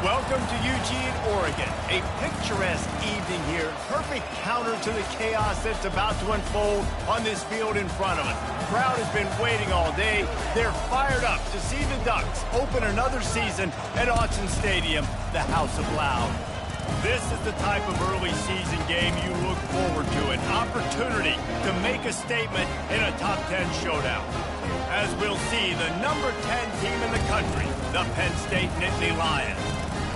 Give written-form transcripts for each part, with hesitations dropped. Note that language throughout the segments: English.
Welcome to Eugene, Oregon. A picturesque evening here. Perfect counter to the chaos that's about to unfold on this field in front of us. The crowd has been waiting all day. They're fired up to see the Ducks open another season at Autzen Stadium, the House of Loud. This is the type of early season game you look forward to, an opportunity to make a statement in a top 10 showdown. As we'll see, the number 10 team in the country, the Penn State Nittany Lions,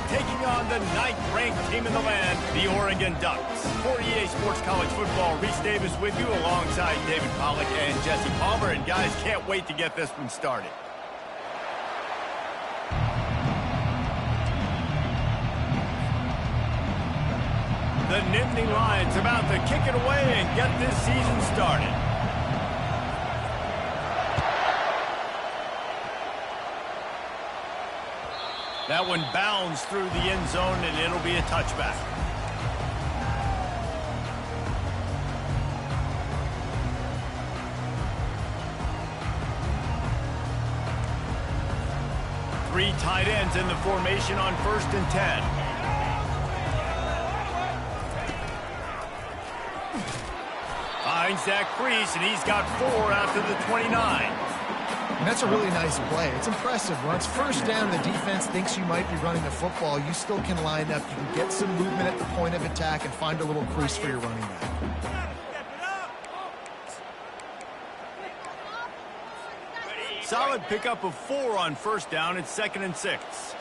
taking on the 9th-ranked team in the land, the Oregon Ducks. For EA Sports College Football, Reese Davis with you alongside David Pollack and Jesse Palmer. And guys, can't wait to get this one started. The Nittany Lions about to kick it away and get this season started. That one bounds through the end zone, and it'll be a touchback. Three tight ends in the formation on 1st and 10. Finds that crease, and he's got 4 out to the 29. And that's a really nice play. It's impressive. When it's 1st down and the defense thinks you might be running the football, you still can line up. You can get some movement at the point of attack and find a little crease for your running back. Solid pickup of 4 on 1st down. It's 2nd and 6.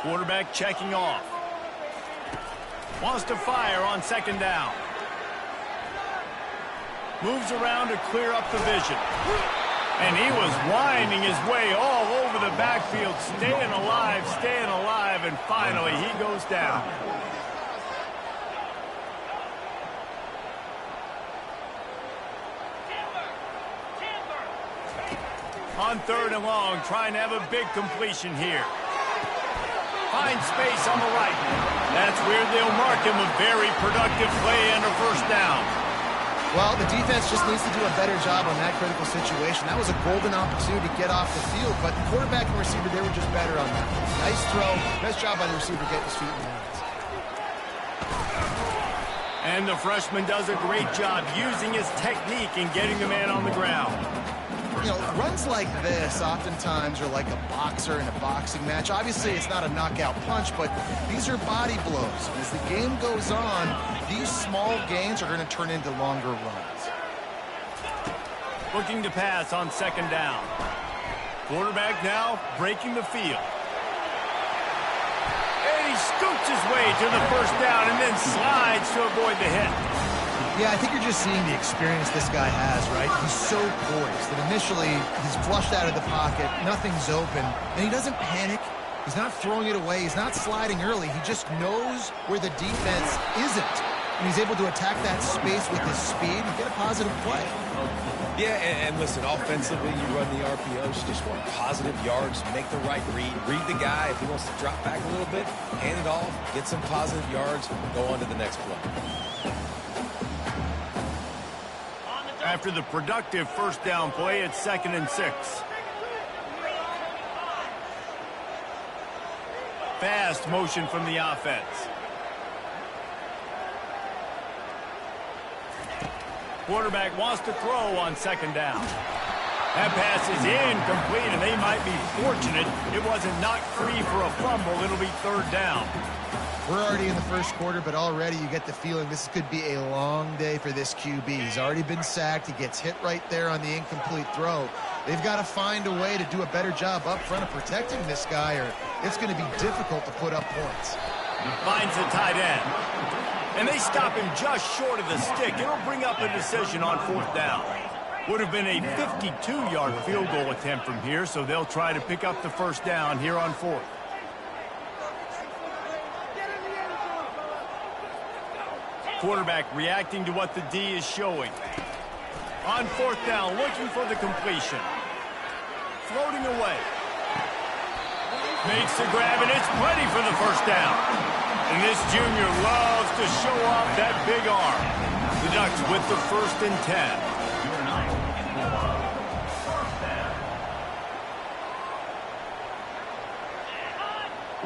Quarterback checking off. Wants to fire on 2nd down. Moves around to clear up the vision. And he was winding his way all over the backfield, staying alive, and finally he goes down. On 3rd and long, trying to have a big completion here. Finds space on the right. That's where they'll mark him a very productive play under 1st down. Well, the defense just needs to do a better job on that critical situation. That was a golden opportunity to get off the field, but the quarterback and receiver, they were just better on that. Nice throw. Best job by the receiver getting his feet in the hands. And the freshman does a great job using his technique and getting the man on the ground. You know, runs like this oftentimes are like a boxer in a boxing match. Obviously, it's not a knockout punch, but these are body blows. As the game goes on, these small gains are going to turn into longer runs. Looking to pass on 2nd down. Quarterback now breaking the field. And he scoots his way to the 1st down and then slides to avoid the hit. Yeah, I think you're just seeing the experience this guy has, right? He's so poised that initially he's flushed out of the pocket, nothing's open, and he doesn't panic. He's not throwing it away. He's not sliding early. He just knows where the defense isn't, and he's able to attack that space with his speed and get a positive play. Yeah, and listen, offensively, you run the RPOs, you just want positive yards, make the right read the guy. If he wants to drop back a little bit, hand it off, get some positive yards, go on to the next play. After the productive 1st down play, it's 2nd and 6. Fast motion from the offense. Quarterback wants to throw on 2nd down. That pass is incomplete, and they might be fortunate it wasn't knocked free for a fumble. It'll be 3rd down. We're already in the 1st quarter, but already you get the feeling this could be a long day for this QB. He's already been sacked. He gets hit right there on the incomplete throw. They've got to find a way to do a better job up front of protecting this guy, or it's going to be difficult to put up points. Finds the tight end. And they stop him just short of the stick. It'll bring up a decision on 4th down. Would have been a 52-yard field goal attempt from here, so they'll try to pick up the 1st down here on 4th. Quarterback reacting to what the D is showing. On 4th down, looking for the completion. Floating away. Makes the grab, and it's plenty for the 1st down. And this junior loves to show off that big arm. The Ducks with the 1st and 10.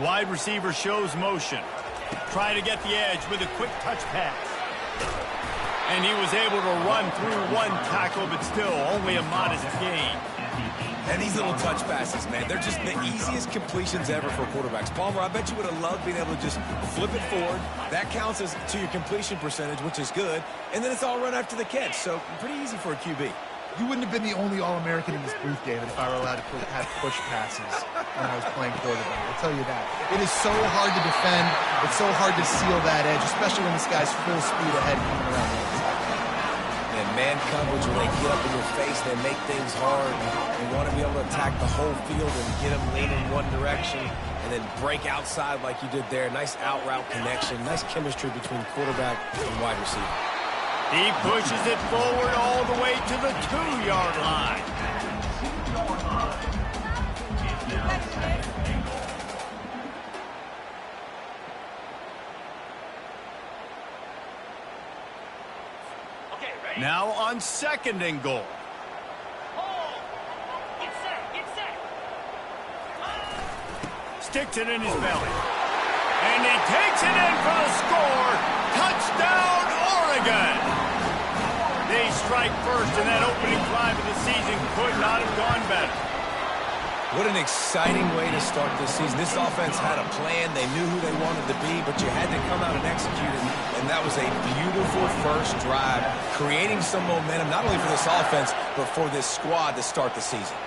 Wide receiver shows motion. Trying to get the edge with a quick touch pass. And he was able to run through one tackle, but still only a modest gain. And these little touch passes, man, they're just the easiest completions ever for quarterbacks. Palmer, I bet you would have loved being able to just flip it forward. That counts as to your completion percentage, which is good. And then it's all run after the catch, so pretty easy for a QB. You wouldn't have been the only All-American in this booth, David, if I were allowed to have push passes when I was playing quarterback. I'll tell you that. It is so hard to defend. It's so hard to seal that edge, especially when this guy's full speed ahead coming around the outside. And man coverage, when they get up in your face, they make things hard. You want to be able to attack the whole field and get them leaning one direction and then break outside like you did there. Nice out-route connection. Nice chemistry between quarterback and wide receiver. He pushes it forward all the way to the 2-yard line. Now on 2nd and goal. Sticks it in his belly. And he takes it in for the score. Touchdown, Oregon! They strike first, and that opening drive of the season could not have gone better. What an exciting way to start this season. This offense had a plan. They knew who they wanted to be, but you had to come out and execute it. And that was a beautiful first drive, creating some momentum, not only for this offense, but for this squad to start the season.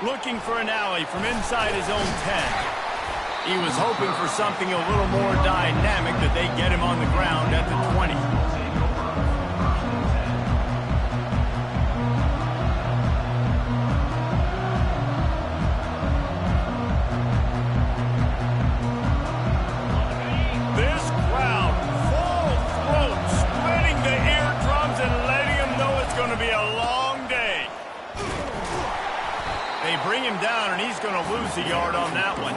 Looking for an alley from inside his own 10. He was hoping for something a little more dynamic, that they get him on the ground at the 20. Bring him down, and he's going to lose a yard on that one.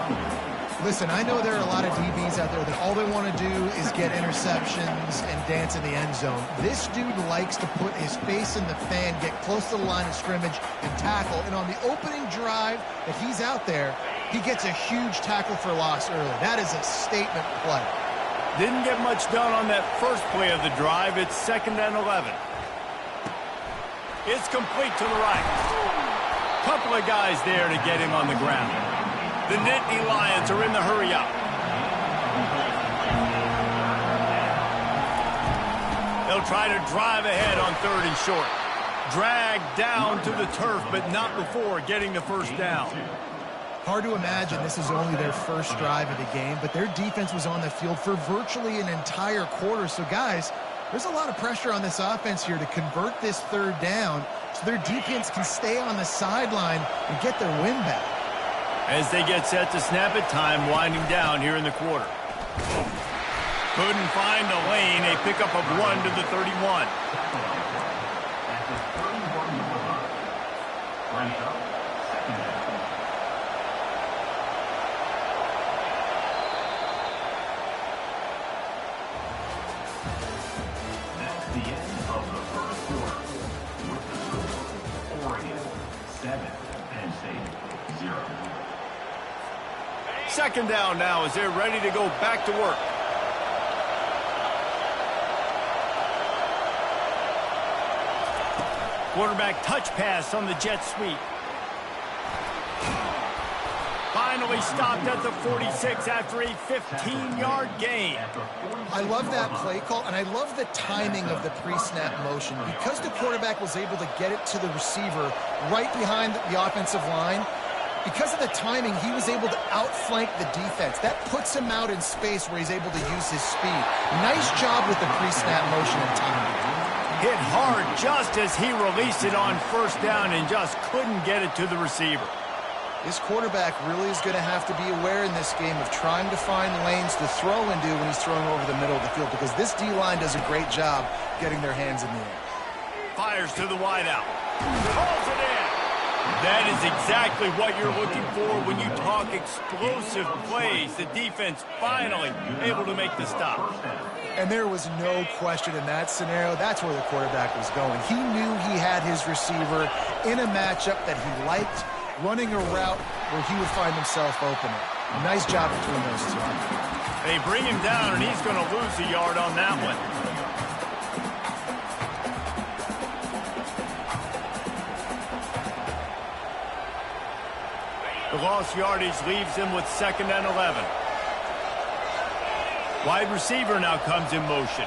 Listen, I know there are a lot of DBs out there that all they want to do is get interceptions and dance in the end zone. This dude likes to put his face in the fan, get close to the line of scrimmage, and tackle. And on the opening drive that he's out there, he gets a huge tackle for loss early. That is a statement play. Didn't get much done on that first play of the drive. It's 2nd and 11. It's complete to the right. Couple of guys there to get him on the ground. The Nittany Lions are in the hurry up. They'll try to drive ahead on 3rd and short. Dragged down to the turf, but not before getting the first down. Hard to imagine this is only their first drive of the game, but their defense was on the field for virtually an entire quarter. So, guys, there's a lot of pressure on this offense here to convert this 3rd down so their defense can stay on the sideline and get their win back. As they get set to snap it, time winding down here in the quarter. Couldn't find a lane. A pickup of 1 to the 31. Second down now as they're ready to go back to work. Quarterback touch pass on the jet sweep. Finally stopped at the 46 after a 15-yard gain. I love that play call, and I love the timing of the pre-snap motion. Because the quarterback was able to get it to the receiver right behind the offensive line, because of the timing, he was able to outflank the defense. That puts him out in space where he's able to use his speed. Nice job with the pre-snap motion and timing. Hit hard just as he released it on 1st down and just couldn't get it to the receiver. This quarterback really is going to have to be aware in this game of trying to find lanes to throw into when he's throwing over the middle of the field, because this D-line does a great job getting their hands in the air. Fires to the wideout. Calls it in. That is exactly what you're looking for when you talk explosive plays. The defense finally able to make the stop. And there was no question in that scenario. That's where the quarterback was going. He knew he had his receiver in a matchup that he liked, running a route where he would find himself opening. Nice job between those two. They bring him down, and he's going to lose a yard on that one. The lost yardage leaves him with 2nd and 11. Wide receiver now comes in motion.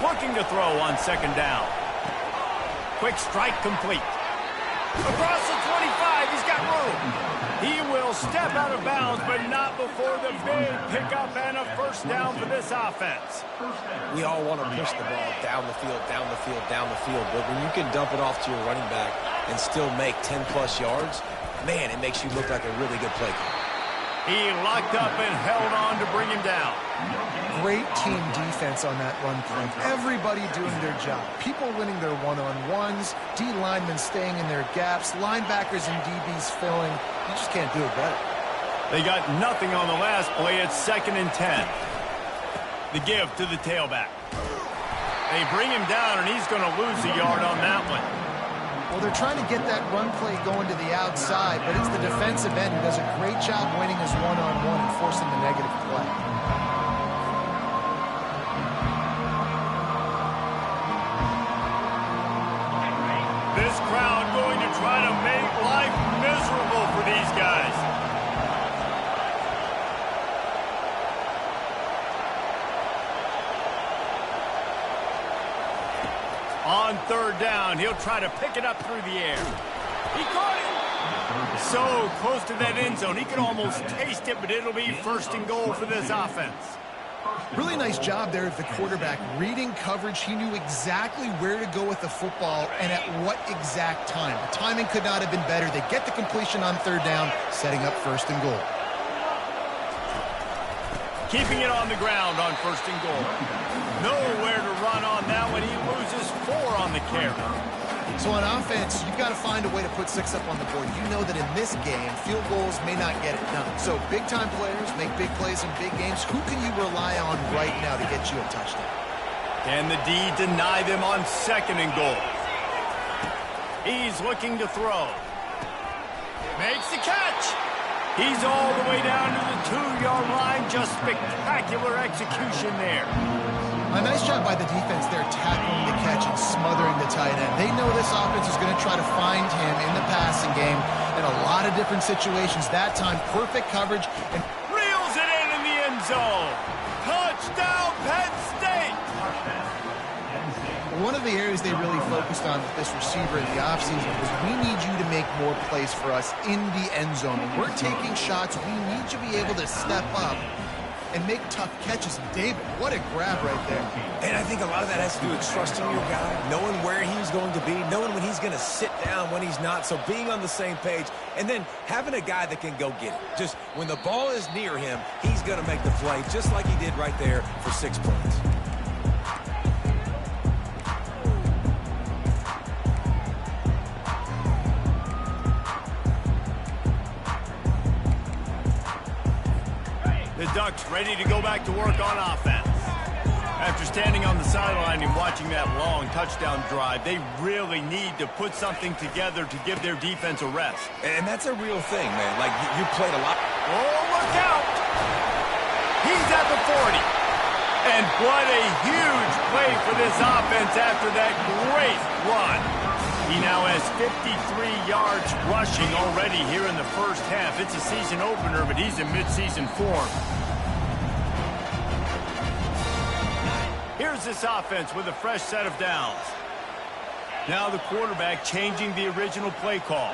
Looking to throw on 2nd down. Quick strike complete. Across the 25, he's got room. He will step out of bounds, but not before the big pickup and a 1st down for this offense. We all want to push the ball down the field, down the field, down the field, but when you can dump it off to your running back and still make 10-plus yards, man, it makes you look like a really good play call. He locked up and held on to bring him down. Great team defense on that run play. Everybody doing their job. People winning their one-on-ones, D linemen staying in their gaps, linebackers and DBs filling. You just can't do it better. They got nothing on the last play. It's 2nd and 10. The give to the tailback. They bring him down, and he's going to lose a yard on that one. Well, they're trying to get that run play going to the outside, but it's the defensive end who does a great job winning his one-on-one and forcing the negative play. This crowd going to try to make life miserable for these guys. On 3rd down, he'll try to pick it up through the air. He caught it! So close to that end zone, he can almost taste it, but it'll be 1st and goal for this offense. Really nice job there of the quarterback. Reading coverage, he knew exactly where to go with the football and at what exact time. The timing could not have been better. They get the completion on 3rd down, setting up 1st and goal. Keeping it on the ground on 1st and goal. Nowhere to run on that one. He loses 4 on the carry. So on offense, you've got to find a way to put 6 up on the board. You know that in this game, field goals may not get it done. So big-time players make big plays in big games. Who can you rely on right now to get you a touchdown? Can the D deny them on 2nd and goal? He's looking to throw. Makes the catch. He's all the way down to the 2-yard line. Just spectacular execution there. A nice job by the defense there, tackling the catch and smothering the tight end. They know this offense is going to try to find him in the passing game in a lot of different situations. That time, perfect coverage. And reels it in the end zone. Touchdown, Penn State. One of the areas they really focused on with this receiver in the offseason was we need you to make more plays for us in the end zone. When we're taking shots, we need you to be able to step up and make tough catches. And David, what a grab right there. And I think a lot of that has to do with trusting your guy, knowing where he's going to be, knowing when he's going to sit down, when he's not. So being on the same page, and then having a guy that can go get it. Just when the ball is near him, he's going to make the play, just like he did right there for 6 points. The Ducks ready to go back to work on offense. After standing on the sideline and watching that long touchdown drive, they really need to put something together to give their defense a rest. And that's a real thing, man. Like, you played a lot. Oh, look out! He's at the 40. And what a huge play for this offense after that great run. He now has 53 yards rushing already here in the 1st half. It's a season opener, but he's in midseason form. Here's this offense with a fresh set of downs. Now the quarterback changing the original play call.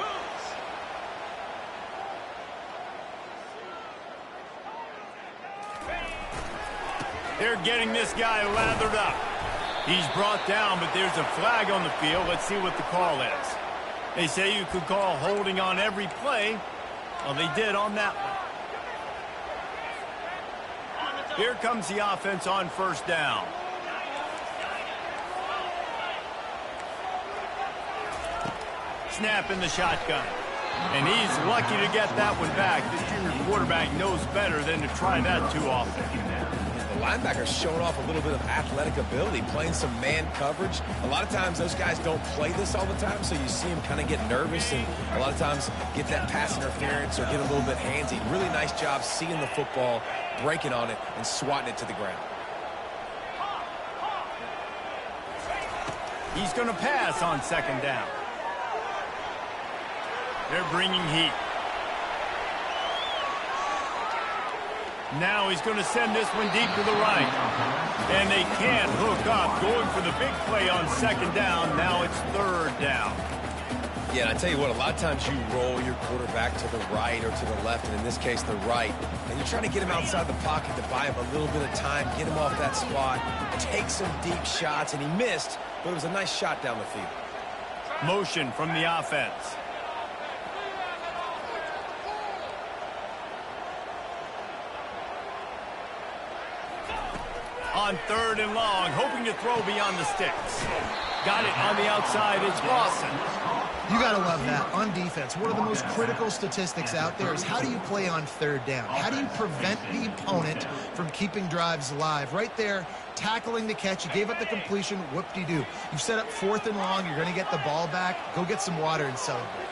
They're getting this guy lathered up. He's brought down, but there's a flag on the field. Let's see what the call is. They say you could call holding on every play. Well, they did on that one. Here comes the offense on 1st down. Snap in the shotgun. And he's lucky to get that one back. This junior quarterback knows better than to try that too often. linebacker's showing off a little bit of athletic ability, playing some man coverage. A lot of times those guys don't play this all the time, so you see them kind of get nervous and a lot of times get that pass interference or get a little bit handsy. Really nice job seeing the football, breaking on it, and swatting it to the ground. He's going to pass on second down. They're bringing heat. Now he's going to send this one deep to the right. And they can't hook up. Going for the big play on second down. Now it's third down. Yeah, and I tell you what, a lot of times you roll your quarterback to the right or to the left, and in this case, the right. And you're trying to get him outside the pocket to buy him a little bit of time, get him off that spot, take some deep shots, and he missed, but it was a nice shot down the field. Motion from the offense. On third and long, hoping to throw beyond the sticks. Got it on the outside, it's Lawson. You got to love that. On defense, one of the most critical statistics out there is how do you play on third down? How do you prevent the opponent from keeping drives alive? Right there, tackling the catch. You gave up the completion, whoop-de-doo. You've set up fourth and long. You're going to get the ball back. Go get some water and celebrate.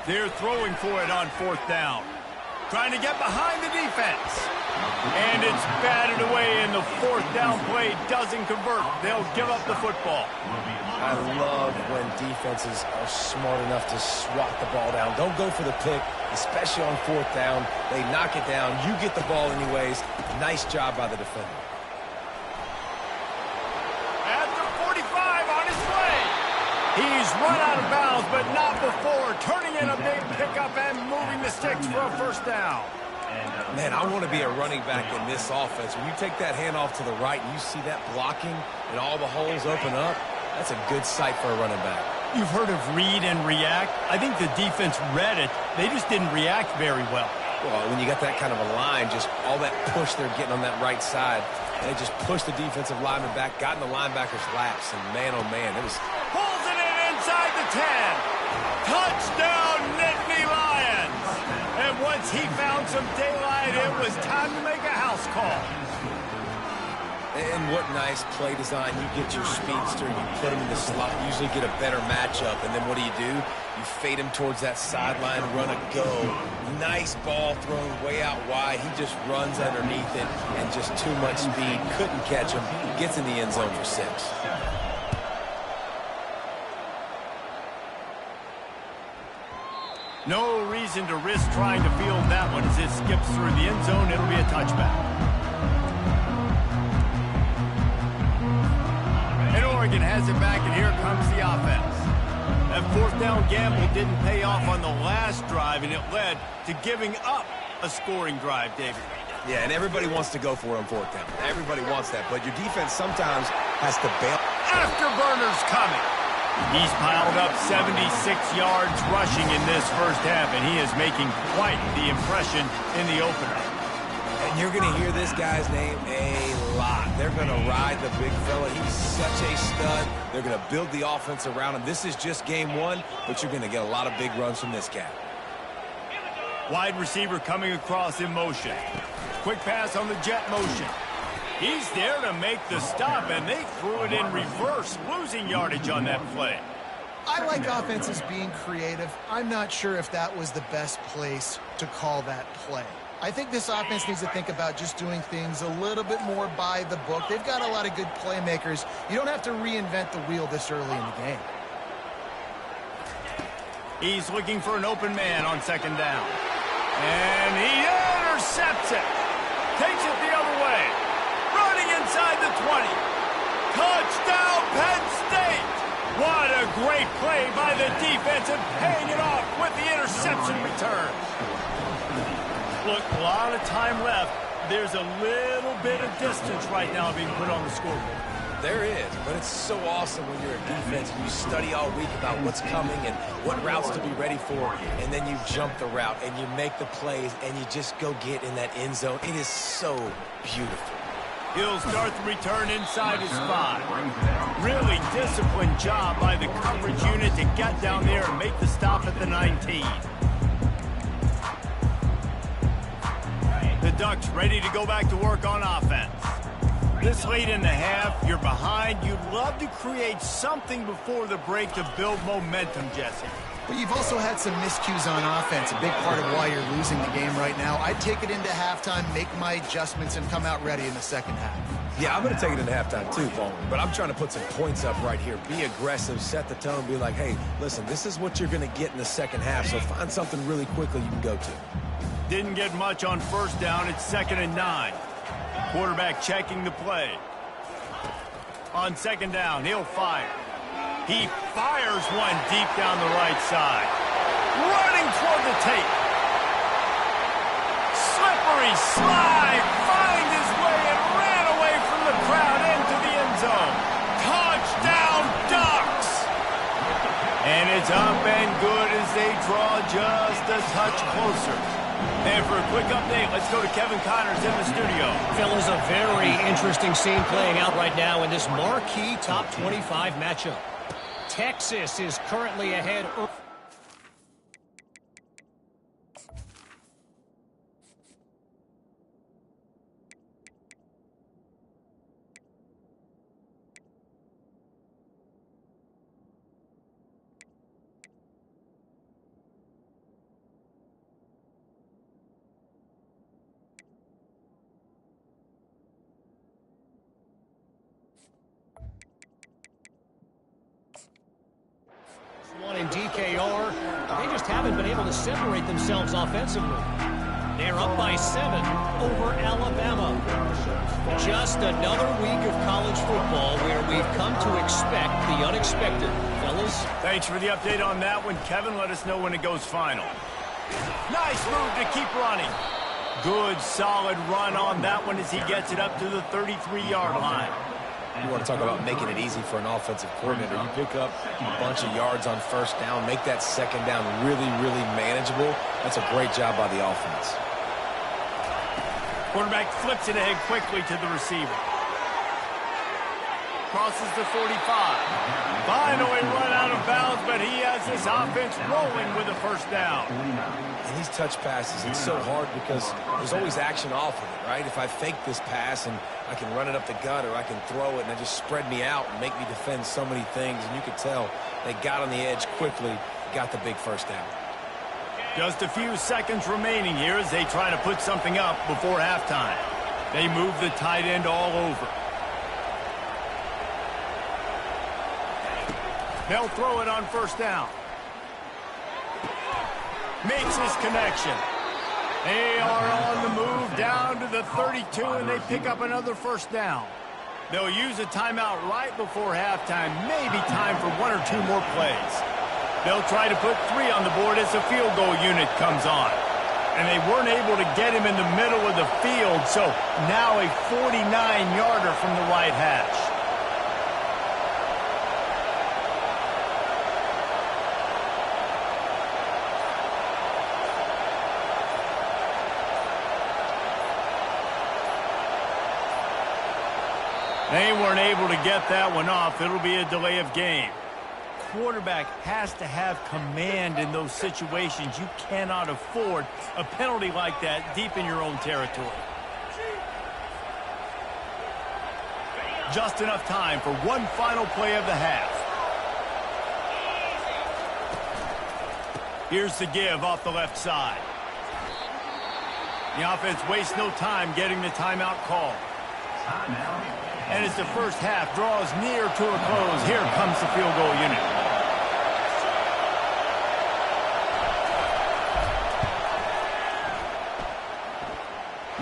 They're throwing for it on fourth down. Trying to get behind the defense. And it's batted away, and the fourth down play doesn't convert. They'll give up the football. I love when defenses are smart enough to swat the ball down. Don't go for the pick, especially on fourth down. They knock it down. You get the ball anyways. Nice job by the defender. At the 45 on his way. He's run out of bounds, but not before. Turning in a big pickup and moving the sticks for a first down. Man, I want to be a running back in this offense. When you take that handoff to the right and you see that blocking and all the holes open up, that's a good sight for a running back. You've heard of read and react. I think the defense read it. They just didn't react very well. Well, when you got that kind of a line, just all that push they're getting on that right side, they just pushed the defensive lineman back, got in the linebacker's laps, and man, oh man, it was... Pulls it in inside the 10. Touchdown, Nittany Lions. And once he found some daylight, it was time to make a house call. And what nice play design. You get your speedster, you put him in the slot, usually get a better matchup, and then what do? You fade him towards that sideline, run a go. Nice ball thrown way out wide. He just runs underneath it, and just too much speed. Couldn't catch him. Gets in the end zone for 6. No reason to risk trying to field that one as it skips through the end zone. It'll be a touchback. And Oregon has it back, and here comes the offense. That fourth down gamble didn't pay off on the last drive, and it led to giving up a scoring drive, David. Yeah, and everybody wants to go for it on fourth down. Everybody wants that, but your defense sometimes has to bail. Afterburner's coming. He's piled up 76 yards rushing in this first half, and he is making quite the impression in the opener. And you're going to hear this guy's name a lot. They're going to ride the big fella. He's such a stud. They're going to build the offense around him. This is just game 1, but you're going to get a lot of big runs from this guy. Wide receiver coming across in motion. Quick pass on the jet motion. He's there to make the stop, and they threw it in reverse, losing yardage on that play. I like offenses being creative. I'm not sure if that was the best place to call that play. I think this offense needs to think about just doing things a little bit more by the book. They've got a lot of good playmakers. You don't have to reinvent the wheel this early in the game. He's looking for an open man on second down. And he intercepts it. Takes it the other way. Running inside the 20. Touchdown, Penn State. What a great play by the defense and paying it off with the interception return. Look, a lot of time left. There's a little bit of distance right now being put on the scoreboard. There is, but it's so awesome when you're a defense and you study all week about what's coming and what routes to be ready for, and then you jump the route and you make the plays and you just go get in that end zone. It is so beautiful. He'll start the return inside his 5. Really disciplined job by the coverage unit to get down there and make the stop at the 19. The Ducks ready to go back to work on offense. This late in the half, you're behind. You'd love to create something before the break to build momentum, Jesse. But you've also had some miscues on offense, a big part of why you're losing the game right now. I'd take it into halftime, make my adjustments, and come out ready in the second half. Yeah, I'm going to take it into halftime too, Bowman, but I'm trying to put some points up right here. Be aggressive, set the tone, be like, hey, listen, this is what you're going to get in the second half, so find something really quickly you can go to. Didn't get much on first down. It's 2nd and 9. Quarterback checking the play. On 2nd down, he'll fire. He fires one deep down the right side. Running toward the tape. Slippery slide. Find his way and ran away from the crowd into the end zone. Touchdown, Ducks! And it's up and good as they draw just a touch closer. And for a quick update, let's go to Kevin Connors in the studio. Fellas, a very interesting scene playing out right now in this marquee top 25 matchup. Texas is currently ahead. One in DKR, they just haven't been able to separate themselves offensively. They're up by 7 over Alabama. Just another week of college football where we've come to expect the unexpected. Fellas? Thanks for the update on that one, Kevin. Let us know when it goes final. Nice move to keep running. Good, solid run on that one as he gets it up to the 33-yard line. You want to talk about making it easy for an offensive coordinator. You pick up a bunch of yards on first down, make that second down really, really manageable. That's a great job by the offense. Quarterback flips it ahead quickly to the receiver. Crosses the 45. Finally run out of bounds, but he has this offense rolling with a first down. And these touch passes, it's so hard because there's always action off of it, right? If I fake this pass and I can run it up the gut or I can throw it and it just spread me out and make me defend so many things. And you could tell they got on the edge quickly, got the big first down. Just a few seconds remaining here as they try to put something up before halftime. They move the tight end all over. They'll throw it on first down. Makes his connection. They are on the move down to the 32, and they pick up another first down. They'll use a timeout right before halftime. Maybe time for 1 or 2 more plays. They'll try to put 3 on the board as the field goal unit comes on. And they weren't able to get him in the middle of the field, so now a 49-yarder from the right hash. They weren't able to get that one off. It'll be a delay of game. Quarterback has to have command in those situations. You cannot afford a penalty like that deep in your own territory. Just enough time for one final play of the half. Here's the give off the left side. The offense wastes no time getting the timeout call. And as the first half draws near to a close, here comes the field goal unit.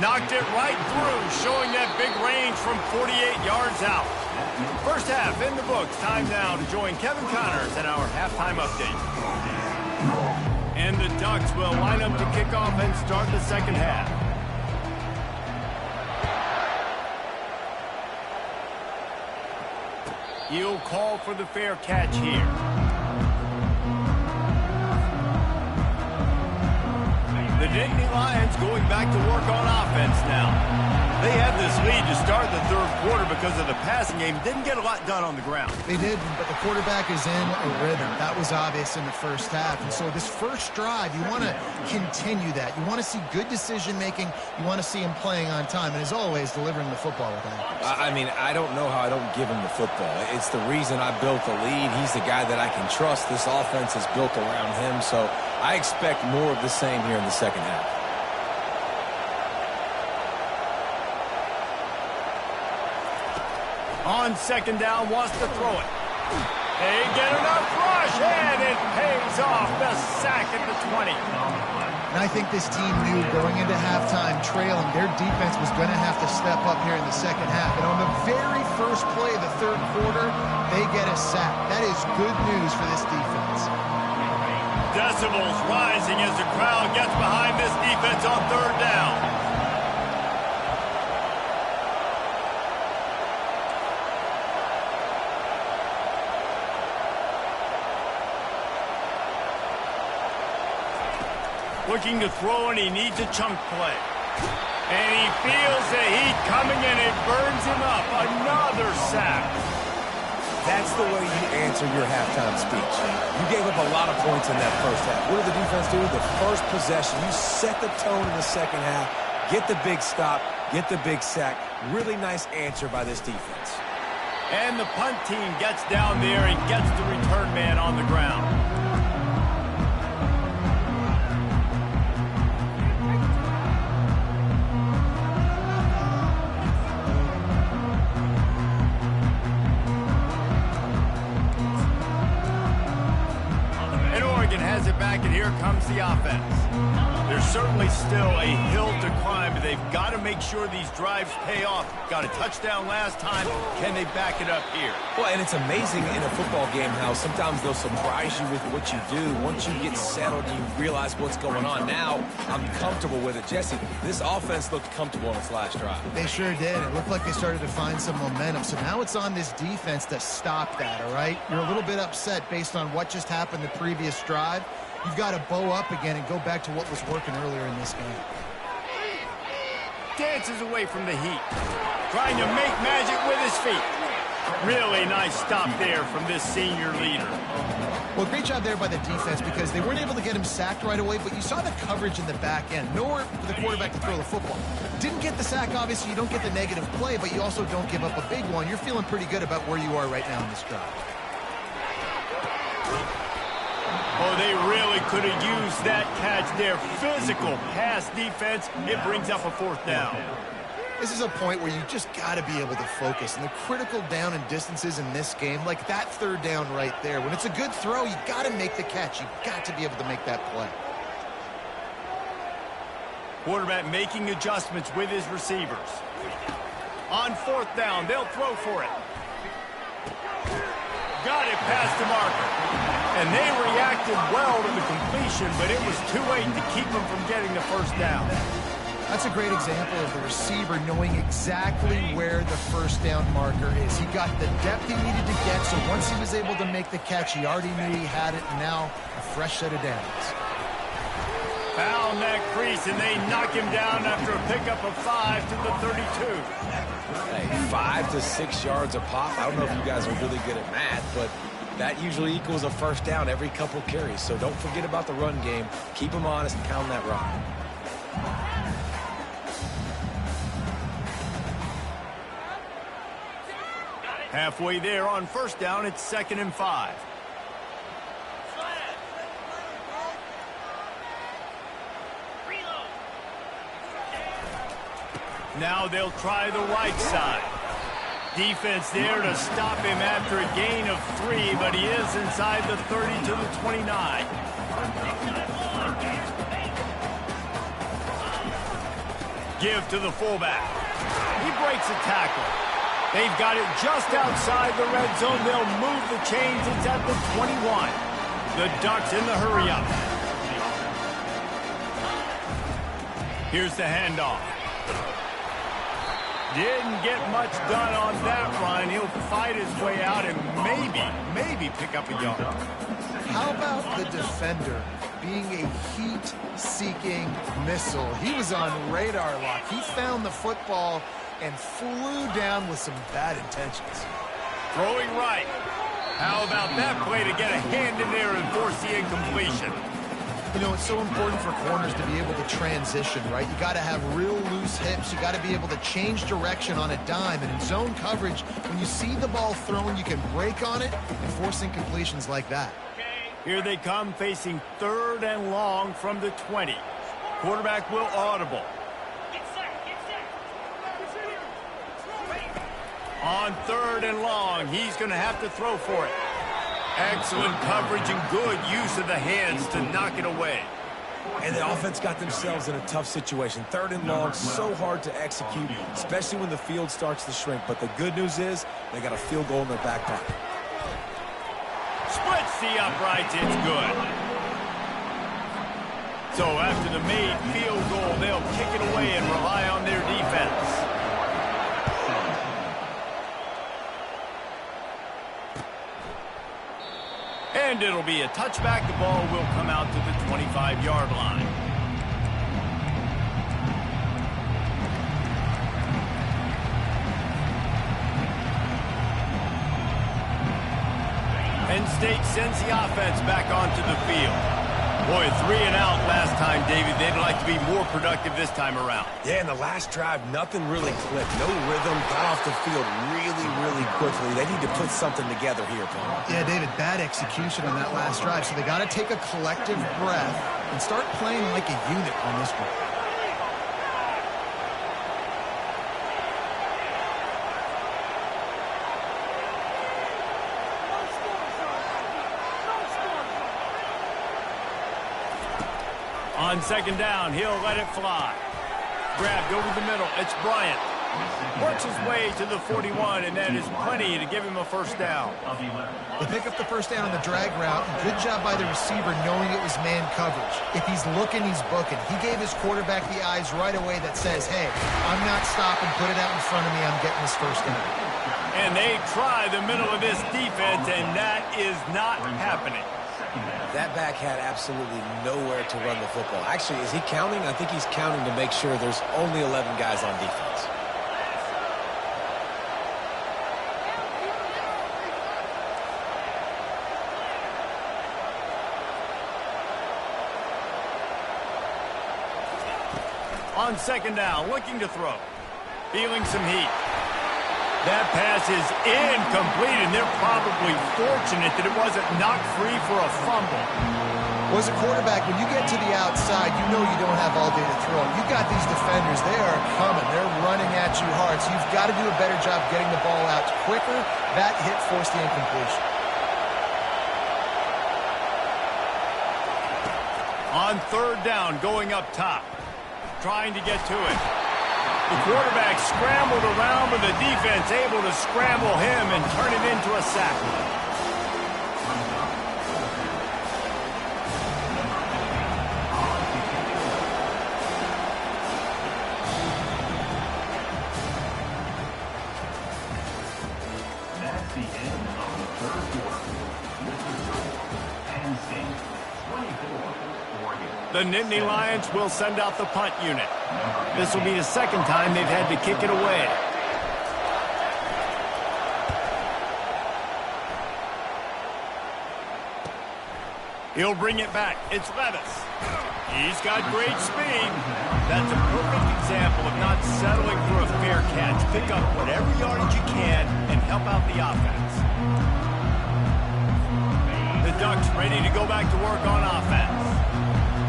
Knocked it right through, showing that big range from 48 yards out. First half in the books. Time now to join Kevin Connors in our halftime update. And the Ducks will line up to kick off and start the second half. He'll call for the fair catch here. The Nittany Lions going back to work on offense now. They had this lead to start the third quarter because of the passing game. Didn't get a lot done on the ground. They did, but the quarterback is in a rhythm. That was obvious in the first half. And so this first drive, you want to continue that. You want to see good decision-making. You want to see him playing on time. And as always, delivering the football with accuracy. I mean, I don't know how I don't give him the football. It's the reason I built the lead. He's the guy that I can trust. This offense is built around him. So I expect more of the same here in the second half. On second down, wants to throw it. They get enough rush, and it pays off. The sack at the 20. And I think this team knew going into halftime trailing, their defense was going to have to step up here in the second half. And on the very first play of the third quarter, they get a sack. That is good news for this defense. Decibels rising as the crowd gets behind this defense on third down. Looking to throw, and he needs a chunk play. And he feels the heat coming, and it burns him up. Another sack. That's the way you answer your halftime speech. You gave up a lot of points in that first half. What did the defense do? The first possession, you set the tone in the second half, get the big stop, get the big sack. Really nice answer by this defense. And the punt team gets down there and gets the return man on the ground. Has it back, and here comes the offense. There's certainly still a hill to climb, but they've got to make sure these drives pay off. Got a touchdown last time. Can they back it up here? Well, and it's amazing in a football game how sometimes they'll surprise you with what you do. Once you get settled, you realize what's going on. Now, I'm comfortable with it. Jesse, this offense looked comfortable on its last drive. They sure did. It looked like they started to find some momentum. So now it's on this defense to stop that, all right? You're a little bit upset based on what just happened the previous drive. You've got to bow up again and go back to what was working earlier in this game. Dances away from the heat. Trying to make magic with his feet. Really nice stop there from this senior leader. Well, great job there by the defense because they weren't able to get him sacked right away, but you saw the coverage in the back end. Nowhere for the quarterback to throw the football. Didn't get the sack, obviously. You don't get the negative play, but you also don't give up a big one. You're feeling pretty good about where you are right now in this drive. Oh, they really could have used that catch there. Physical pass defense. It brings up a fourth down. This is a point where you just got to be able to focus. And the critical down and distances in this game, like that third down right there, when it's a good throw, you got to make the catch. You got to be able to make that play. Quarterback making adjustments with his receivers. On fourth down, they'll throw for it. Got it past the marker. And they reacted well to the completion, but it was too late to keep them from getting the first down. That's a great example of the receiver knowing exactly where the first down marker is. He got the depth he needed to get, so once he was able to make the catch, he already knew he had it, and now a fresh set of downs. Found that crease, and they knock him down after a pickup of 5 to the 32. Hey, 5 to 6 yards a pop. I don't know if you guys are really good at math, but that usually equals a first down every couple carries. So don't forget about the run game. Keep them honest and pound that rock. Halfway there on first down, it's 2nd and 5. Now they'll try the right side. Defense there to stop him after a gain of 3, but he is inside the 30 to the 29. Give to the fullback. He breaks a tackle. They've got it just outside the red zone. They'll move the chains. It's at the 21. The Ducks in the hurry-up. Here's the handoff. Didn't get much done on that run. He'll fight his way out and maybe pick up a yard. How about the defender being a heat-seeking missile. He was on radar lock. He found the football and flew down with some bad intentions. Throwing right. How about that play to get a hand in there and force the incompletion? You know, it's so important for corners to be able to transition, right? You got to have real loose hips. You got to be able to change direction on a dime. And in zone coverage, when you see the ball thrown, you can break on it and force incompletions like that. Here they come, facing 3rd and long from the 20. Quarterback will audible. On 3rd and long, he's going to have to throw for it. Excellent coverage and good use of the hands to knock it away. And the offense got themselves in a tough situation. 3rd and long, so hard to execute, especially when the field starts to shrink. But the good news is they got a field goal in their back pocket. Splits the uprights, it's good. So after the made field goal, they'll kick it away and rely on their defense. And it'll be a touchback. The ball will come out to the 25-yard line. Penn State sends the offense back onto the field. Boy, 3 and out last time, David. They'd like to be more productive this time around. Yeah, in the last drive, nothing really clicked. No rhythm, got off the field really quickly. They need to put something together here, Paul. Yeah, David, bad execution on that last drive. So they got to take a collective breath and start playing like a unit on this one. On 2nd down, he'll let it fly. Grabbed over the middle. It's Bryant. Works his way to the 41, and that is plenty to give him a 1st down. They pick up the 1st down on the drag route. Good job by the receiver knowing it was man coverage. If he's looking, he's booking. He gave his quarterback the eyes right away that says, hey, I'm not stopping. Put it out in front of me. I'm getting this 1st down. And they try the middle of this defense, and that is not happening. That back had absolutely nowhere to run the football. Actually, is he counting? I think he's counting to make sure there's only 11 guys on defense. On 2nd down, looking to throw. Feeling some heat. That pass is incomplete, and they're probably fortunate that it wasn't knocked free for a fumble. Well, as a quarterback, when you get to the outside, you know you don't have all day to throw. You got these defenders, they are coming. They're running at you hard, so you've got to do a better job getting the ball out quicker. That hit forced the incompletion. On 3rd down, going up top. Trying to get to it. The quarterback scrambled around, but the defense able to scramble him and turn it into a sack. That's the end of the 3rd quarter. This is Penn State 24, Oregon. The Nittany Lions will send out the punt unit. This will be the 2nd time they've had to kick it away. He'll bring it back. It's Levis. He's got great speed. That's a perfect example of not settling for a fair catch. Pick up whatever yardage you can and help out the offense. The Ducks ready to go back to work on offense.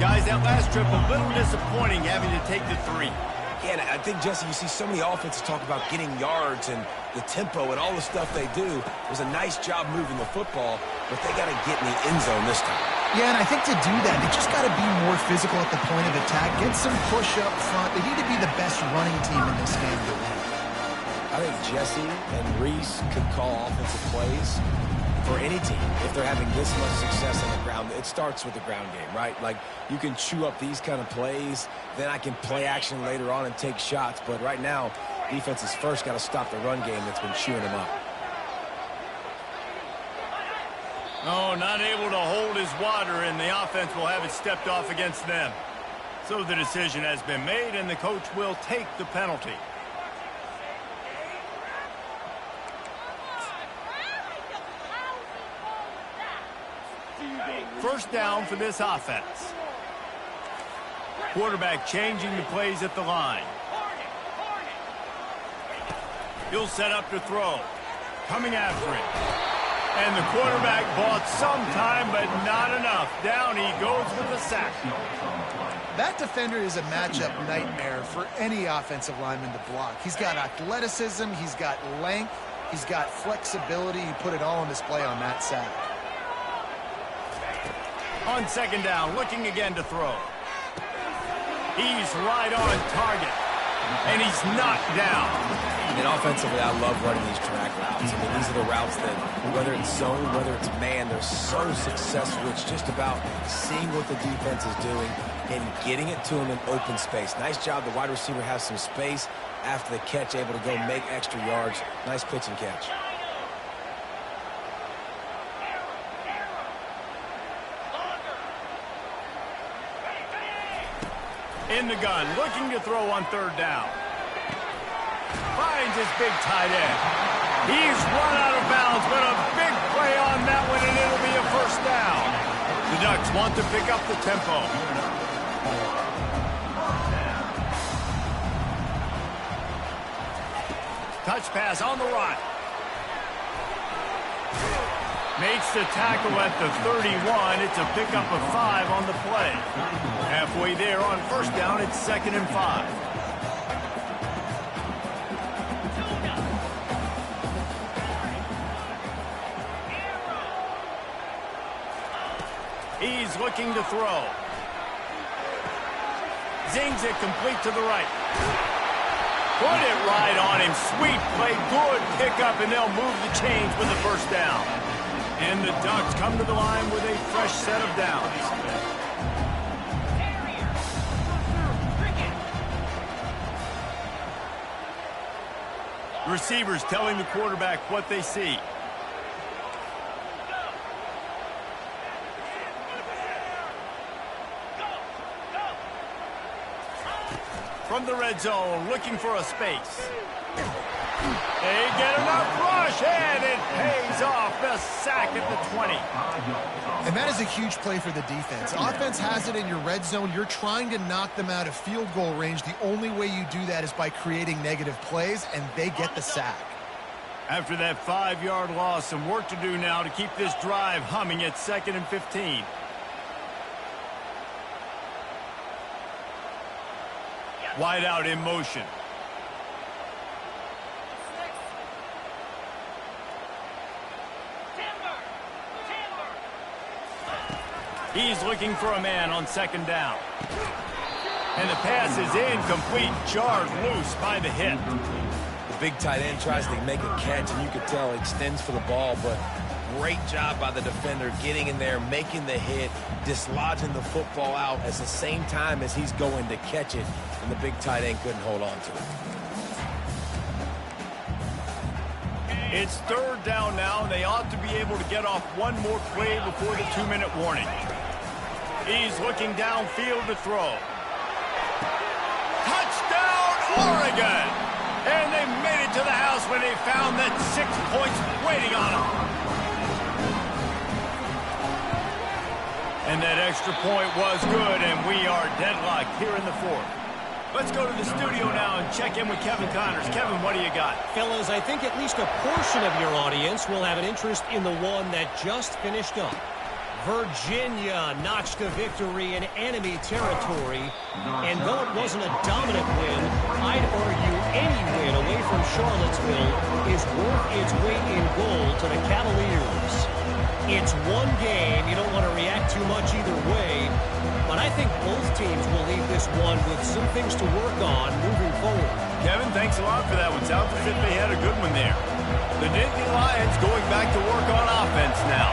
Guys, that last trip a little disappointing having to take the 3. Yeah, and I think, Jesse, you see so many offenses talk about getting yards and the tempo and all the stuff they do. It was a nice job moving the football, but they got to get in the end zone this time. Yeah, and I think to do that, they just got to be more physical at the point of attack. Get some push up front. They need to be the best running team in this game to win. I think Jesse and Reese could call offensive plays for any team. If they're having this much success on the ground, it starts with the ground game, right? Like, you can chew up these kind of plays, then I can play action later on and take shots. But right now, defense has first got to stop the run game that's been chewing them up. Oh, not able to hold his water, and the offense will have it stepped off against them. So the decision has been made, and the coach will take the penalty. First down for this offense. Quarterback changing the plays at the line. He'll set up to throw. Coming after him. And the quarterback bought some time, but not enough. Down he goes with the sack. That defender is a matchup nightmare for any offensive lineman to block. He's got athleticism, he's got length, he's got flexibility. He put it all on display on that sack. On second down, looking again to throw. He's right on target. And he's knocked down. And offensively, I love running these track routes. I mean, these are the routes that, whether it's zone, whether it's man, they're so successful. It's just about seeing what the defense is doing and getting it to them in open space. Nice job. The wide receiver has some space after the catch, able to go make extra yards. Nice pitch and catch. In the gun, looking to throw on third down. Finds his big tight end. He's run out of bounds, but a big play on that one, and it'll be a first down. The Ducks want to pick up the tempo. Touch pass on the right. Makes the tackle at the 31. It's a pickup of 5 on the play. Halfway there on first down, it's 2nd and 5. He's looking to throw. Zings it complete to the right. Put it right on him. Sweet play, good pickup, and they'll move the chains with the first down. And the Ducks come to the line with a fresh set of downs. Receivers telling the quarterback what they see. From the red zone, looking for a space. They get enough rush, and it pays off. The sack at the 20. And that is a huge play for the defense. Offense has it in your red zone. You're trying to knock them out of field goal range. The only way you do that is by creating negative plays, and they get the sack. After that 5-yard loss, some work to do now to keep this drive humming at 2nd and 15. Wide out in motion. He's looking for a man on 2nd down. And the pass is incomplete, jarred loose by the hit. The big tight end tries to make a catch, and you could tell he extends for the ball, but great job by the defender getting in there, making the hit, dislodging the football out at the same time as he's going to catch it, and the big tight end couldn't hold on to it. It's 3rd down now, and they ought to be able to get off one more play before the 2-minute warning. He's looking downfield to throw. Touchdown, Oregon! And they made it to the house when they found that 6 points waiting on them. And that extra point was good, and we are deadlocked here in the 4th. Let's go to the studio now and check in with Kevin Connors. Kevin, what do you got? Fellas, I think at least a portion of your audience will have an interest in the one that just finished up. Virginia notched a victory in enemy territory, and though it wasn't a dominant win, I'd argue any win away from Charlottesville is worth its weight in gold to the Cavaliers. It's one game, you don't want to react too much either way, but I think both teams will leave this one with some things to work on moving forward. Kevin, thanks a lot for that one. Sounds as if they had a good one there. The Nittany Lions going back to work on offense now.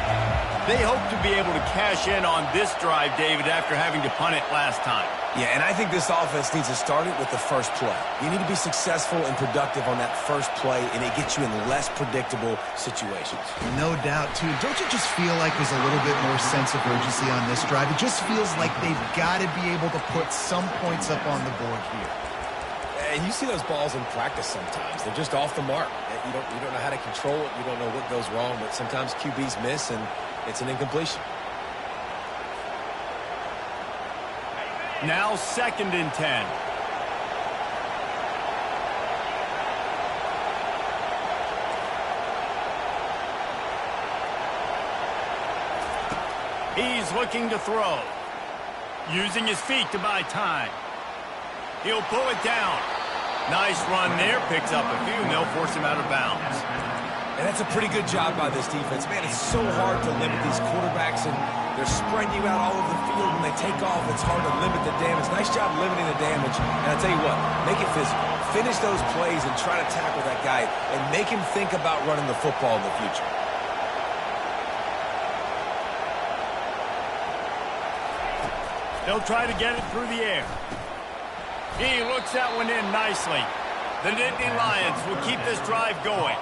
They hope to be able to cash in on this drive, David, after having to punt it last time. Yeah, and I think this offense needs to start it with the first play. You need to be successful and productive on that first play, and it gets you in less predictable situations. No doubt, too. Don't you just feel like there's a little bit more sense of urgency on this drive? It just feels like they've got to be able to put some points up on the board here. And you see those balls in practice sometimes. They're just off the mark. You don't know how to control it. You don't know what goes wrong, but sometimes QBs miss, and it's an incompletion. Now 2nd and 10. He's looking to throw. Using his feet to buy time. He'll pull it down. Nice run there. Picks up a few, and they'll force him out of bounds. And that's a pretty good job by this defense. Man, it's so hard to limit these quarterbacks, and they're spreading you out all over the field. When they take off, it's hard to limit the damage. Nice job limiting the damage. And I'll tell you what, make it physical. Finish those plays and try to tackle that guy and make him think about running the football in the future. They'll try to get it through the air. He looks that one in nicely. The Nittany Lions will keep this drive going.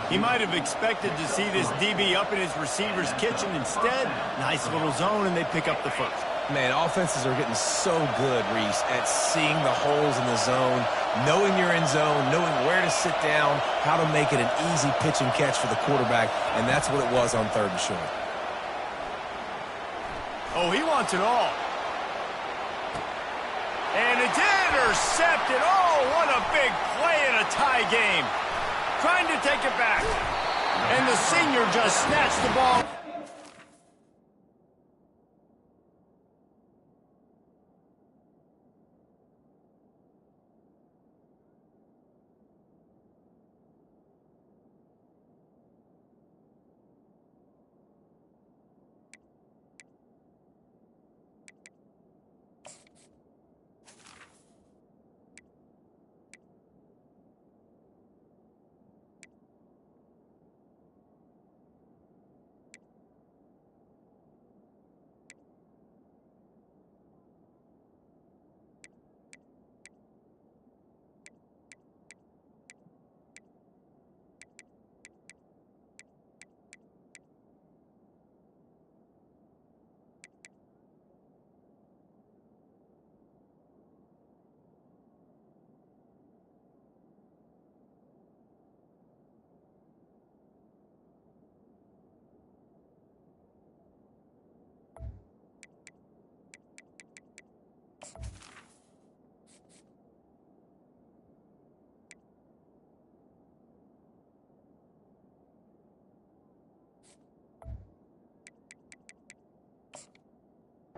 He might have expected to see this DB up in his receiver's kitchen. Instead, nice little zone, and they pick up the first. Man, offenses are getting so good, Reese, at seeing the holes in the zone, knowing you're in zone, knowing where to sit down, how to make it an easy pitch and catch for the quarterback, and that's what it was on 3rd and short. Oh, he wants it all. And it's intercepted. Oh, what a big play in a tie game. Trying to take it back. And the senior just snatched the ball.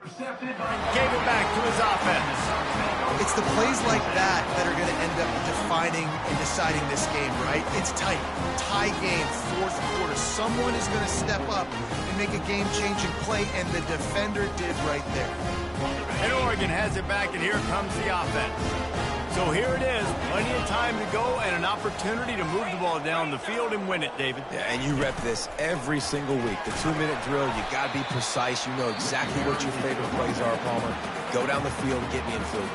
Gave it back to his offense. It's the plays like that that are going to end up defining and deciding this game, right? It's tight. Tie game, 4th quarter. Someone is going to step up and make a game-changing play, and the defender did right there. And Oregon has it back, and here comes the offense. So here it is, plenty of time to go and an opportunity to move the ball down the field and win it, David. Yeah, and you rep this every single week. The 2-minute drill, you got to be precise. You know exactly what your favorite plays are, Palmer. Go down the field and get me in field.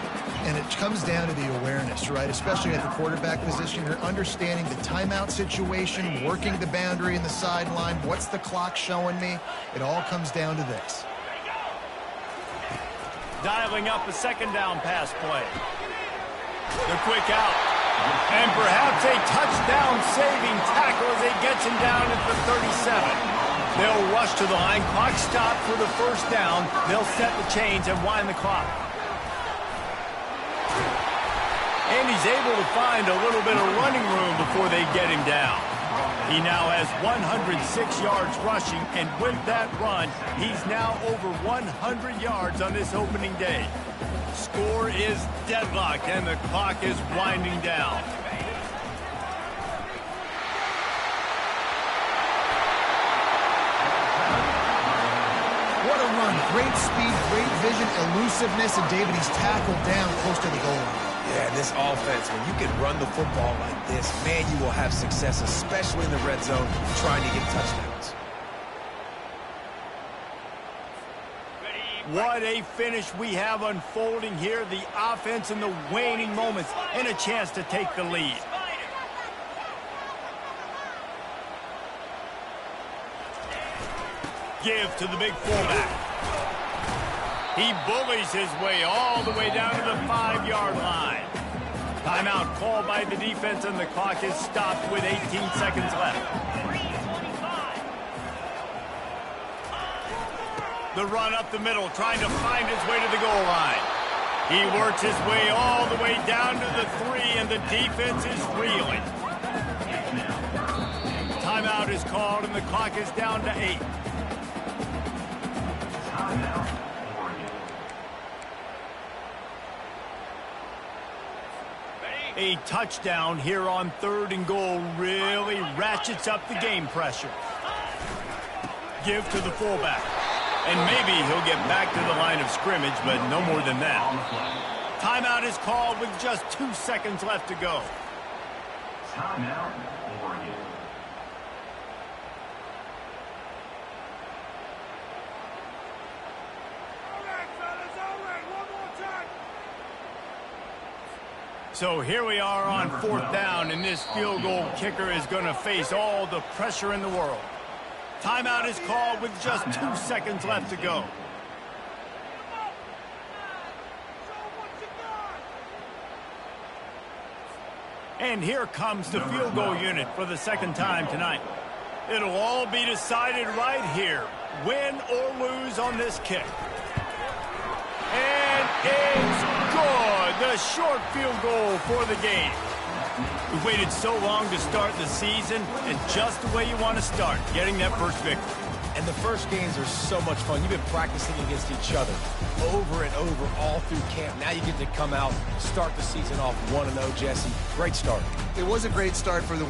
And it comes down to the awareness, right? Especially at the quarterback position. You're understanding the timeout situation, working the boundary and the sideline. What's the clock showing me? It all comes down to this. Dialing up a 2nd down pass play. The quick out. And perhaps a touchdown-saving tackle as it gets him down at the 37. They'll rush to the line. Clock stop for the 1st down. They'll set the chains and wind the clock. And he's able to find a little bit of running room before they get him down. He now has 106 yards rushing, and with that run, he's now over 100 yards on this opening day. Score is deadlocked, and the clock is winding down. What a run. Great speed, great vision, elusiveness, and David, he's tackled down close to the goal line. Yeah, this offense, when you can run the football like this, man, you will have success, especially in the red zone, trying to get touchdowns. What a finish we have unfolding here. The offense in the waning moments and a chance to take the lead. Give to the big fullback. He bullies his way all the way down to the 5-yard line. Timeout called by the defense, and the clock is stopped with 18 seconds left. The run up the middle, trying to find his way to the goal line. He works his way all the way down to the 3, and the defense is reeling. Timeout is called, and the clock is down to 8. A touchdown here on 3rd and goal really ratchets up the game pressure. Give to the fullback. And maybe he'll get back to the line of scrimmage, but no more than that. Timeout is called with just 2 seconds left to go. Timeout, Oregon. So here we are on 4th down, and this field goal kicker is going to face all the pressure in the world. Timeout is called with just 2 seconds left to go. And here comes the field goal unit for the 2nd time tonight. It'll all be decided right here, win or lose on this kick. And it's good. The short field goal for the game. We've waited so long to start the season, and just the way you want to start, getting that first victory. And the first games are so much fun. You've been practicing against each other over and over all through camp. Now you get to come out, start the season off 1-0, Jesse. Great start. It was a great start for the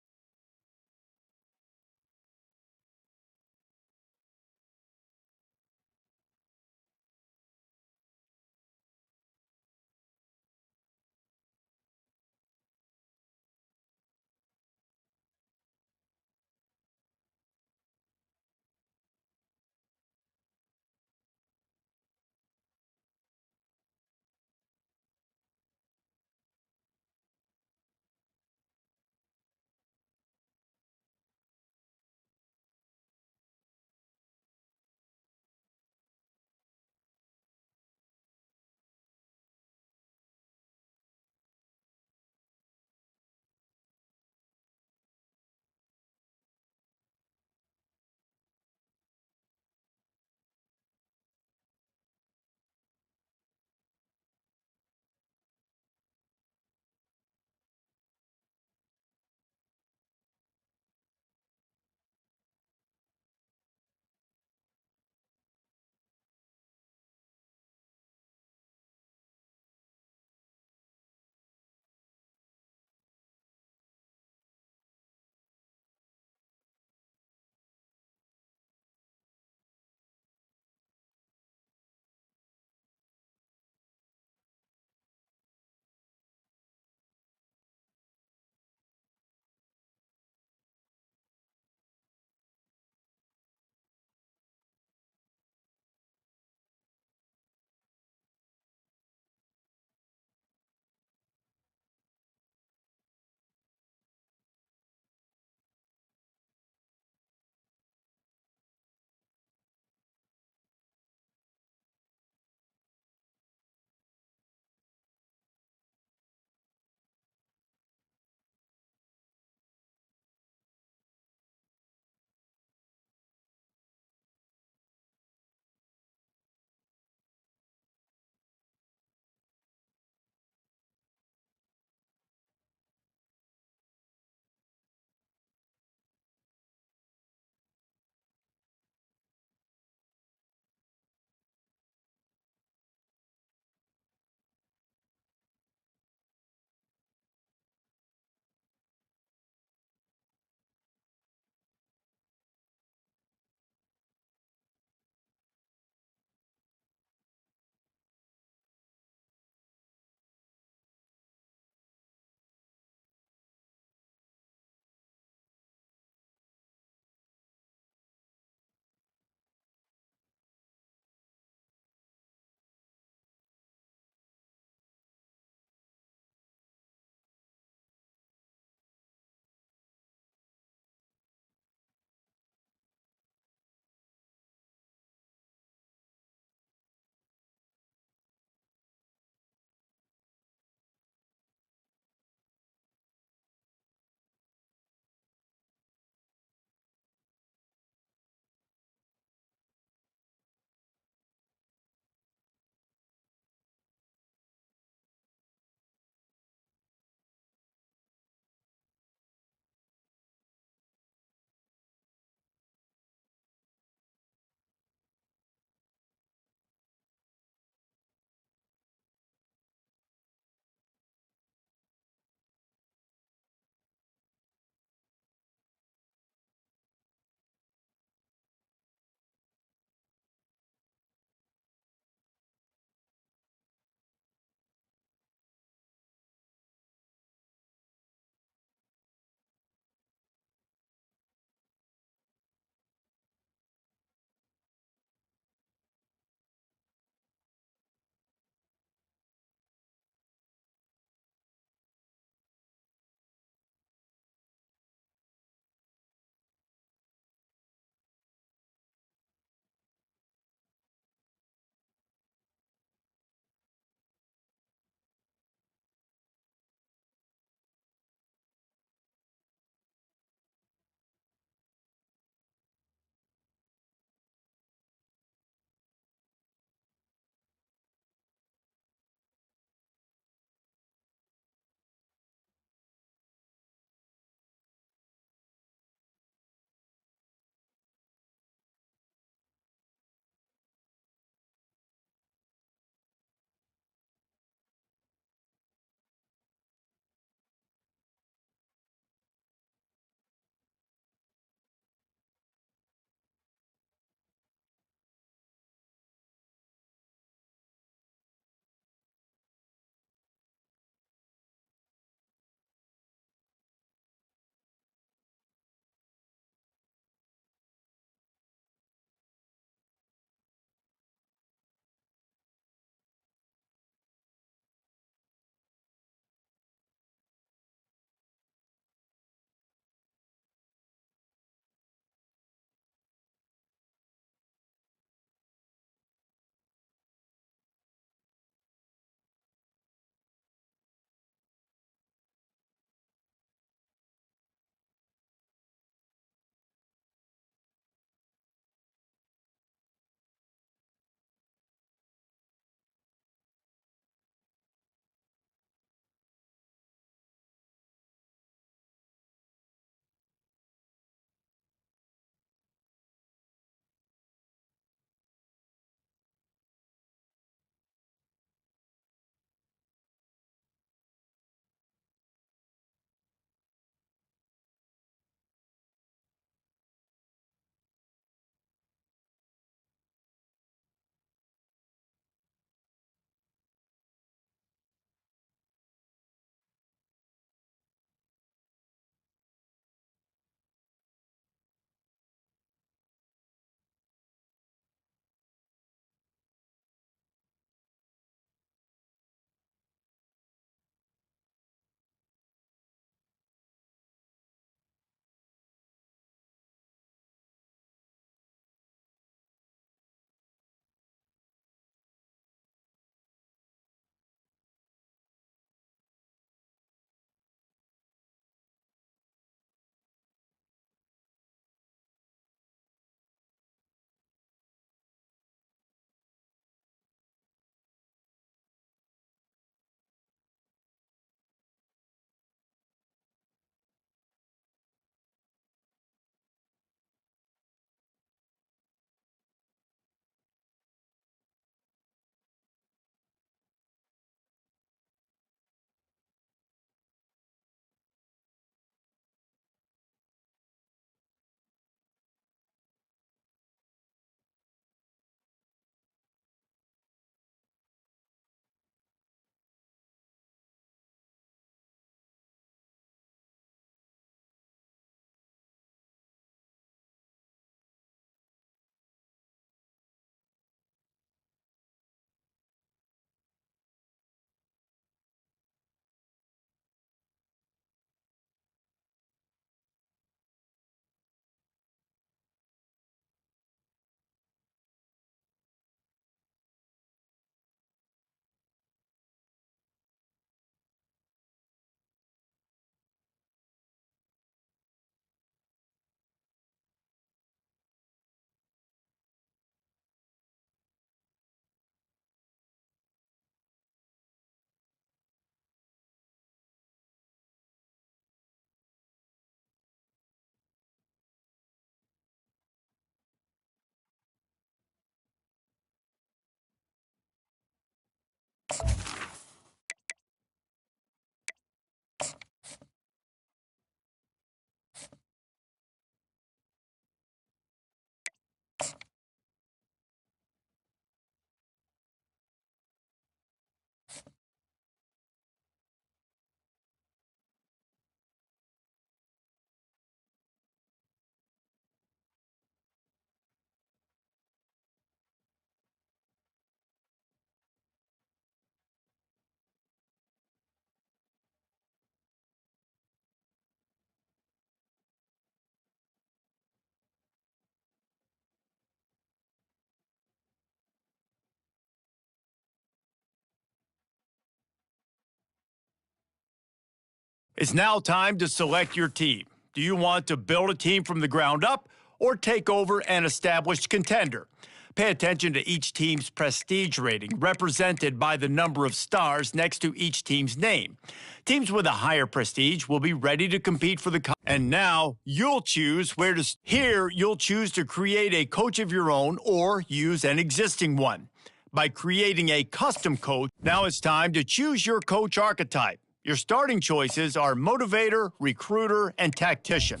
It's now time to select your team. Do you want to build a team from the ground up or take over an established contender? Pay attention to each team's prestige rating, represented by the number of stars next to each team's name. Teams with a higher prestige will be ready to compete for the and now you'll choose where to. Here, you'll choose to create a coach of your own or use an existing one. By creating a custom coach, now it's time to choose your coach archetype. Your starting choices are motivator, recruiter, and tactician.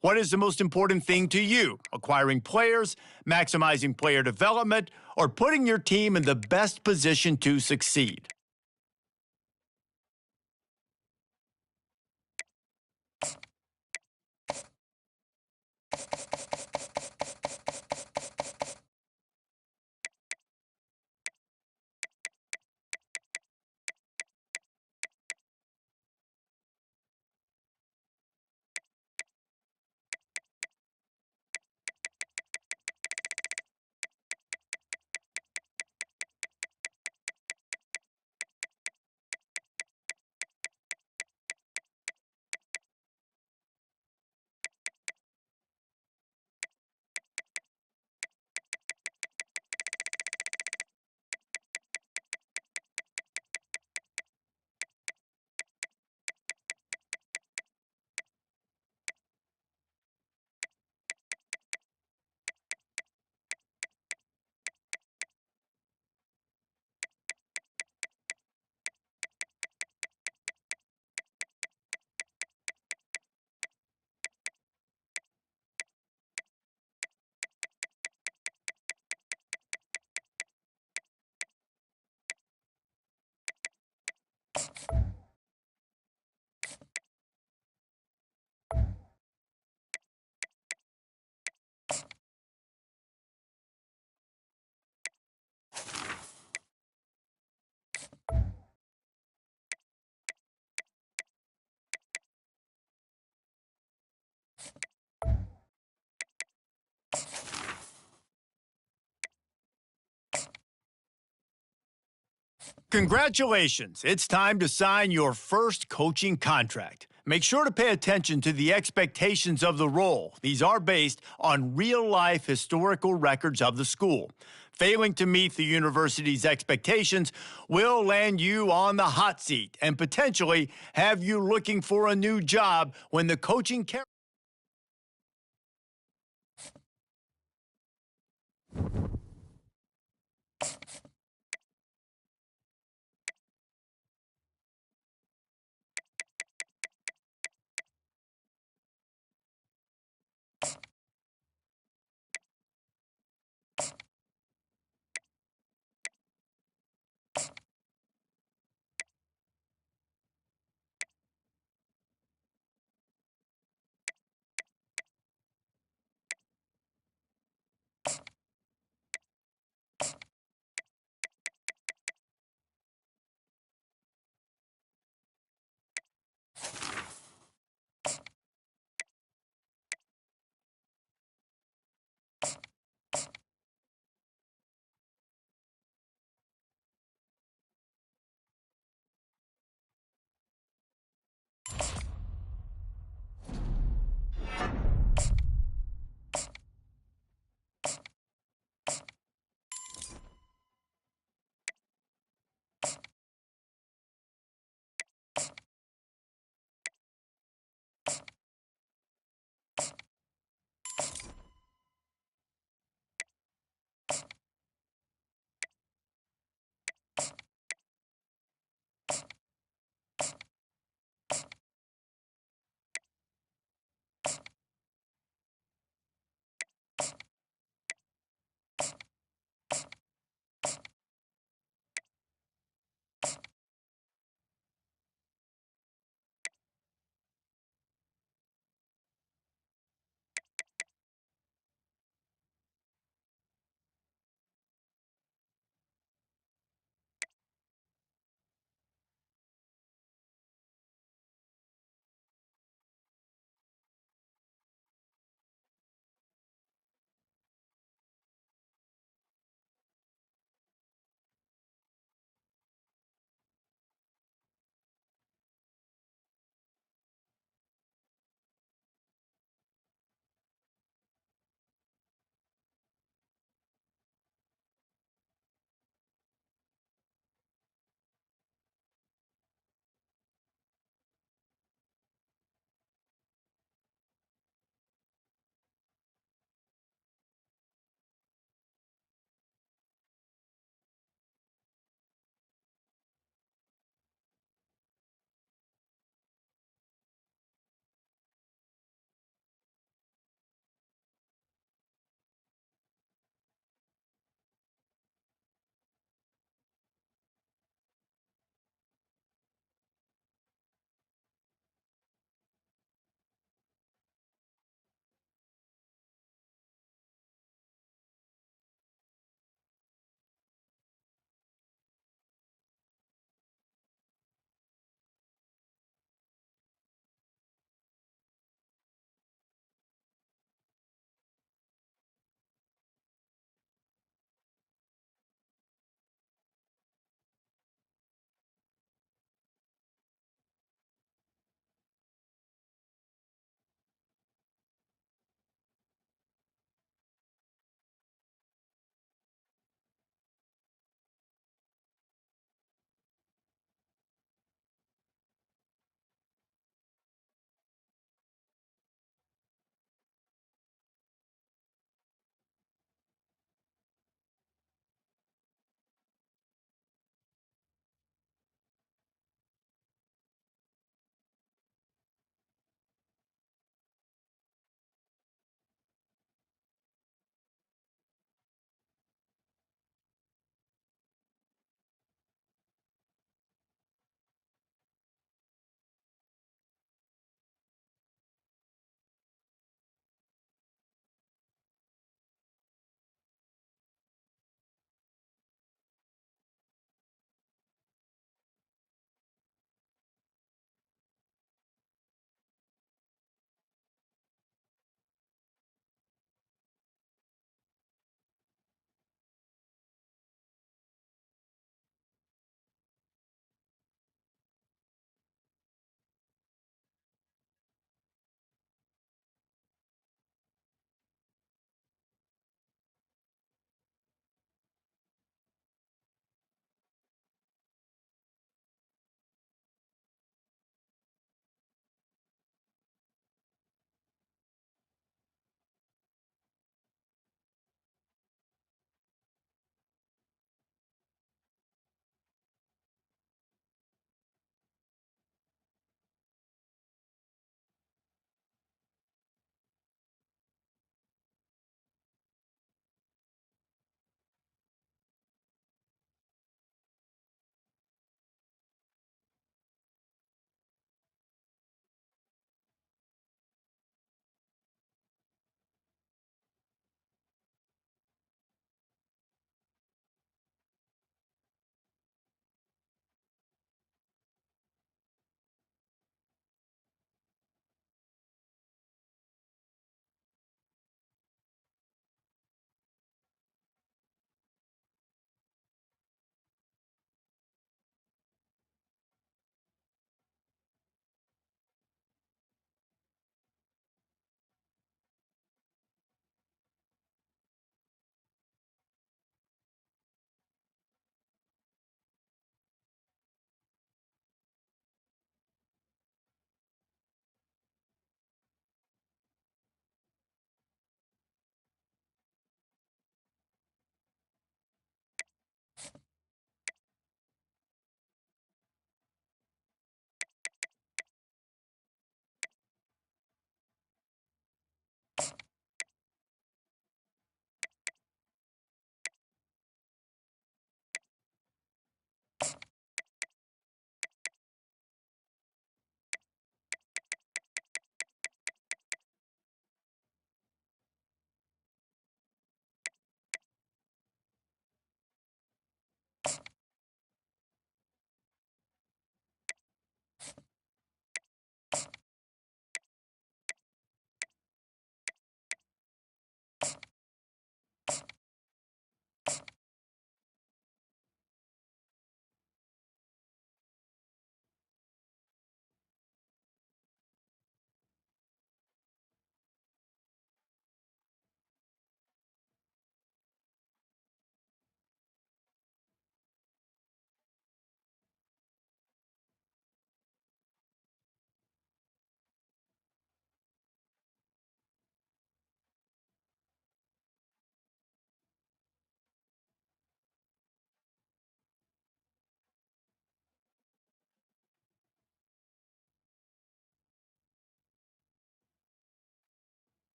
What is the most important thing to you? Acquiring players, maximizing player development, or putting your team in the best position to succeed? Congratulations! It's time to sign your first coaching contract. Make sure to pay attention to the expectations of the role. These are based on real-life historical records of the school. Failing to meet the university's expectations will land you on the hot seat and potentially have you looking for a new job when the coaching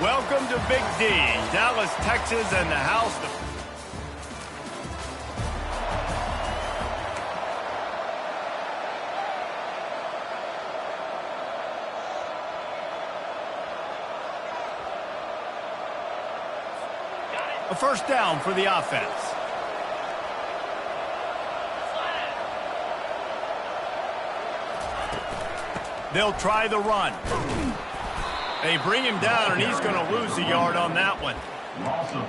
Welcome to Big D, Dallas, Texas, and the house. A first down for the offense. They'll try the run. They bring him down, and he's going to lose a yard on that one.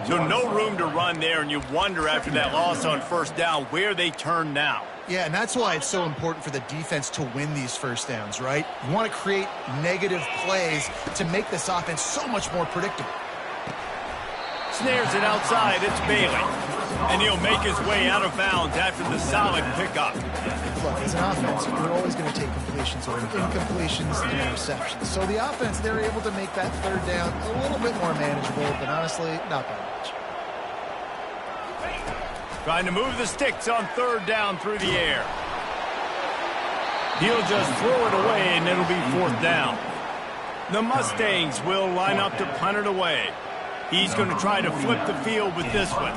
So no room to run there, and you wonder after that loss on first down where they turn now. Yeah, and that's why it's so important for the defense to win these first downs, right? You want to create negative plays to make this offense so much more predictable. Snares it outside. It's Bailey. And he'll make his way out of bounds after the solid pickup. Look, as an offense, you're always going to take completions or incompletions and interceptions. So the offense, they're able to make that third down a little bit more manageable, but honestly, not by much. Trying to move the sticks on third down through the air. He'll just throw it away, and it'll be fourth down. The Mustangs will line up to punt it away. He's going to try to flip the field with this one.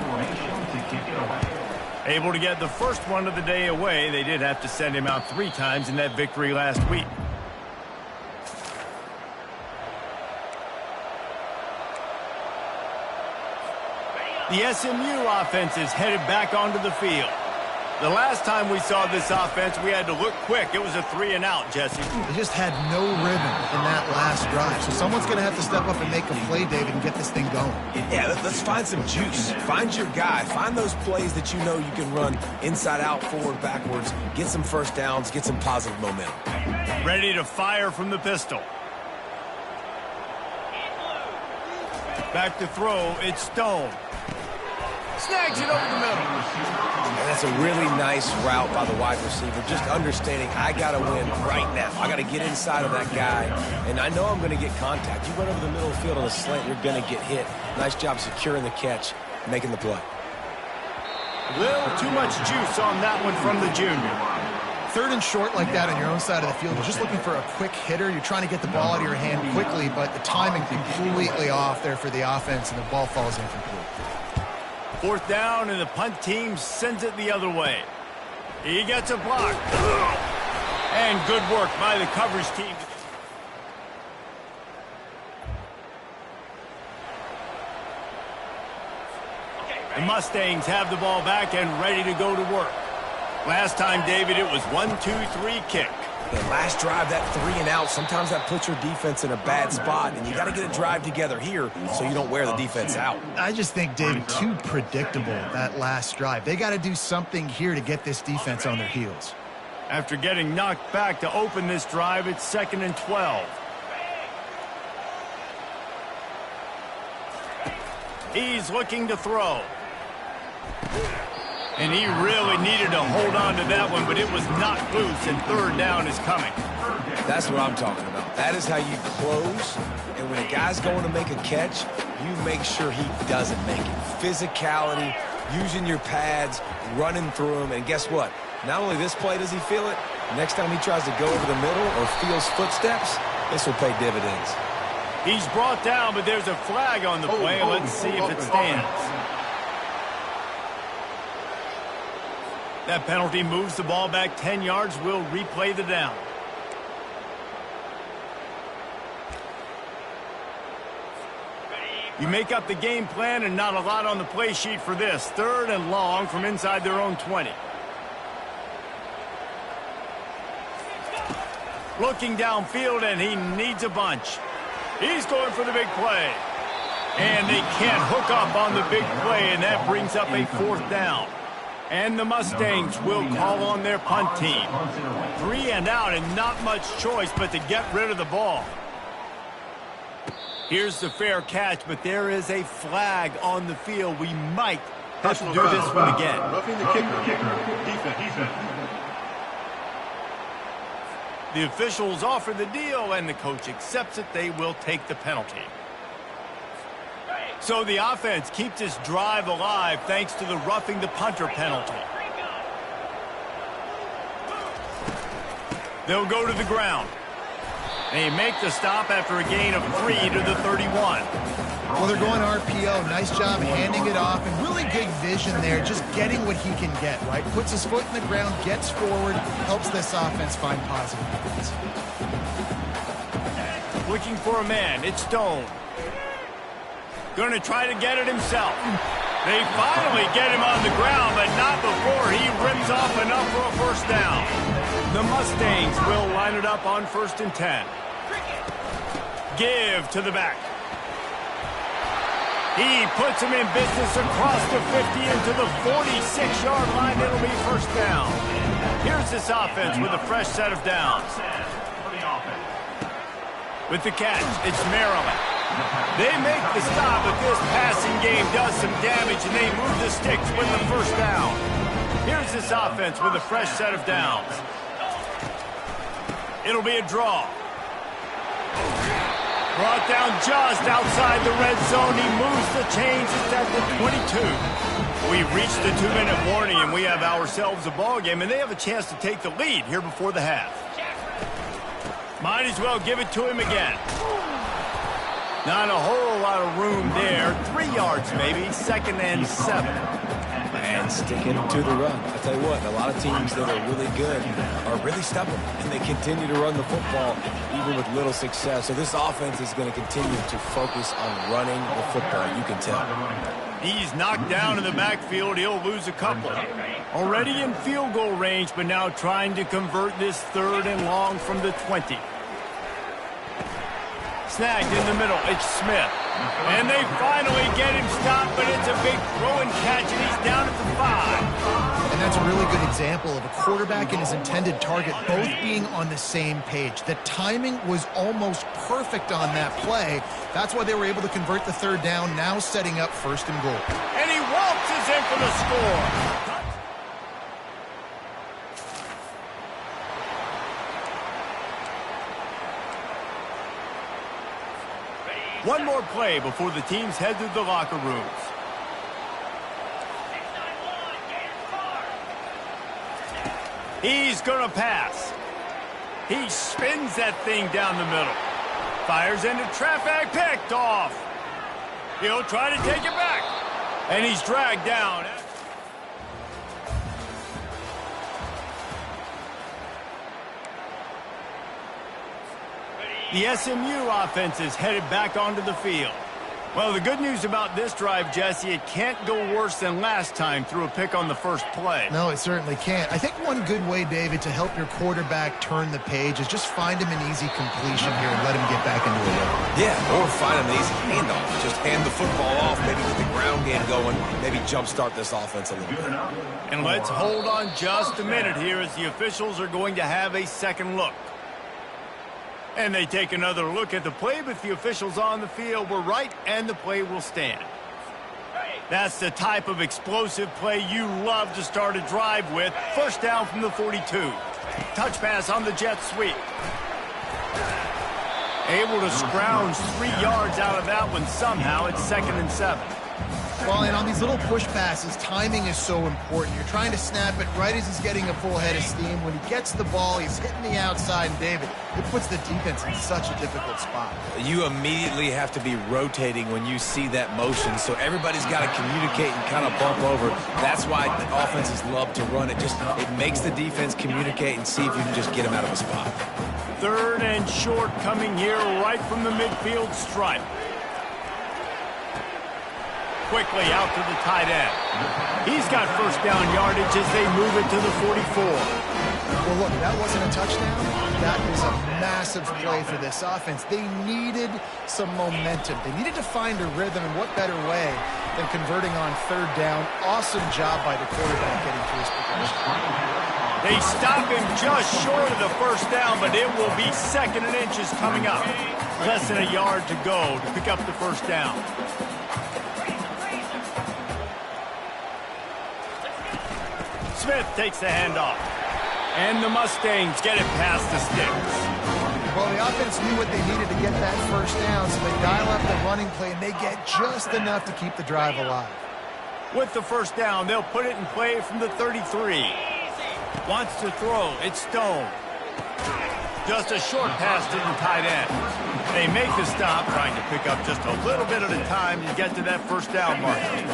Able to get the first one of the day away. They did have to send him out 3 times in that victory last week. The SMU offense is headed back onto the field. The last time we saw this offense, we had to look quick. It was a 3-and-out, Jesse. They just had no rhythm in that last drive. So someone's going to have to step up and make a play, David, and get this thing going. Yeah, let's find some juice. Find your guy. Find those plays that you know you can run inside out, forward, backwards. Get some first downs. Get some positive momentum. Ready to fire from the pistol. Back to throw, it's Stone. Snags it over the middle. And that's a really nice route by the wide receiver, just understanding I got to win right now. I got to get inside of that guy, and I know I'm going to get contact. You run over the middle of the field on a slant, you're going to get hit. Nice job securing the catch, making the play. A little too much juice on that one from the junior. 3rd and short like that on your own side of the field. You're just looking for a quick hitter. You're trying to get the ball out of your hand quickly, but the timing completely off there for the offense, and the ball falls incomplete. 4th down, and the punt team sends it the other way. He gets a block. And good work by the coverage team. The Mustangs have the ball back and ready to go to work. Last time, David, it was 1-2-3 kick. The last drive, that 3 and out, sometimes that puts your defense in a bad spot, and you got to get a drive together here so you don't wear the defense out. I just think, David, too predictable, that last drive. They got to do something here to get this defense on their heels. After getting knocked back to open this drive, it's 2nd and 12. He's looking to throw. And he really needed to hold on to that one, but it was knocked loose, and 3rd down is coming. That's what I'm talking about. That is how you close, and when a guy's going to make a catch, you make sure he doesn't make it. Physicality, using your pads, running through them, and guess what? Not only this play does he feel it, next time he tries to go over the middle or feels footsteps, this will pay dividends. He's brought down, but there's a flag on the play. Let's see if it stands. That penalty moves the ball back 10 yards. We'll replay the down. You make up the game plan, and not a lot on the play sheet for this. 3rd and long from inside their own 20. Looking downfield, and he needs a bunch. He's going for the big play. And they can't hook up on the big play, and that brings up a 4th down. And the Mustangs will call on their punt team. 3 and out, and not much choice but to get rid of the ball. Here's the fair catch, but there is a flag on the field. We might have to do this one again. Roughing the kicker. Defense. The officials offer the deal, and the coach accepts it. They will take the penalty. So the offense keeps this drive alive thanks to the roughing the punter penalty. They'll go to the ground. They make the stop after a gain of 3 to the 31. Well, they're going RPO. Nice job handing it off, and really good vision there, just getting what he can get, right? Puts his foot in the ground, gets forward, helps this offense find positive points. Looking for a man. It's Stone. Going to try to get it himself. They finally get him on the ground, but not before he rips off enough for a 1st down. The Mustangs will line it up on 1st and 10. Give to the back. He puts him in business across the 50 into the 46-yard line. It'll be 1st down. Here's this offense with a fresh set of downs. With the catch, it's Maryland. They make the stop, but this passing game does some damage, and they move the sticks with the 1st down. Here's this offense with a fresh set of downs. It'll be a draw. Brought down just outside the red zone. He moves the chains. It's at the 22. We've reached the 2-minute warning, and we have ourselves a ball game, and they have a chance to take the lead here before the half. Might as well give it to him again. Not a whole lot of room there. 3 yards maybe. 2nd and 7. And sticking to the run. I tell you what, a lot of teams that are really good are really stubborn, and they continue to run the football even with little success. So this offense is going to continue to focus on running the football. You can tell. He's knocked down in the backfield. He'll lose a couple. Already in field goal range, but now trying to convert this 3rd and long from the 20. Snagged in the middle. It's Smith. And they finally get him stopped, but it's a big throw and catch, and he's down at the 5. And that's really good example of a quarterback and his intended target both being on the same page. The timing was almost perfect on that play. That's why they were able to convert the third down, now setting up 1st and goal. And he waltzes in for the score. One more play before the teams head to the locker rooms. He's going to pass. He spins that thing down the middle. Fires into traffic, picked off. He'll try to take it back. And he's dragged down. The SMU offense is headed back onto the field. Well, the good news about this drive, Jesse, it can't go worse than last time through a pick on the first play. No, it certainly can't. I think one good way, David, to help your quarterback turn the page is just find him an easy completion here and let him get back into a rhythm. Yeah, or find him an easy handoff. Just hand the football off, maybe get the ground game going, maybe jumpstart this offense a little bit. And let's hold on just a minute here as the officials are going to have a second look. And they take another look at the play, but the officials on the field were right, and the play will stand. That's the type of explosive play you love to start a drive with. First down from the 42. Touch pass on the jet sweep. Able to scrounge 3 yards out of that one somehow. It's 2nd and 7. Well, and on these little push passes, timing is so important. You're trying to snap it right as he's getting a full head of steam. When he gets the ball, he's hitting the outside, and David, it puts the defense in such a difficult spot. You immediately have to be rotating when you see that motion, so everybody's got to communicate and kind of bump over. That's why the offenses love to run it. It makes the defense communicate and see if you can just get him out of a spot. 3rd and short coming here right from the midfield stripe. Quickly out to the tight end. He's got first down yardage as they move it to the 44. Well, look, that wasn't a touchdown. That was a massive play for this offense. They needed some momentum. They needed to find a rhythm, and what better way than converting on 3rd down. Awesome job by the quarterback getting to his progression. They stop him just short of the first down, but it will be 2nd and inches coming up. Less than a yard to go to pick up the first down. Smith takes the handoff. And the Mustangs get it past the sticks. Well, the offense knew what they needed to get that first down, so they dial up the running play, and they get just enough to keep the drive alive. With the first down, they'll put it in play from the 33. Wants to throw. It's Stone. Just a short pass to the tight end. They make the stop, trying to pick up just a little bit at a time to get to that first down marker.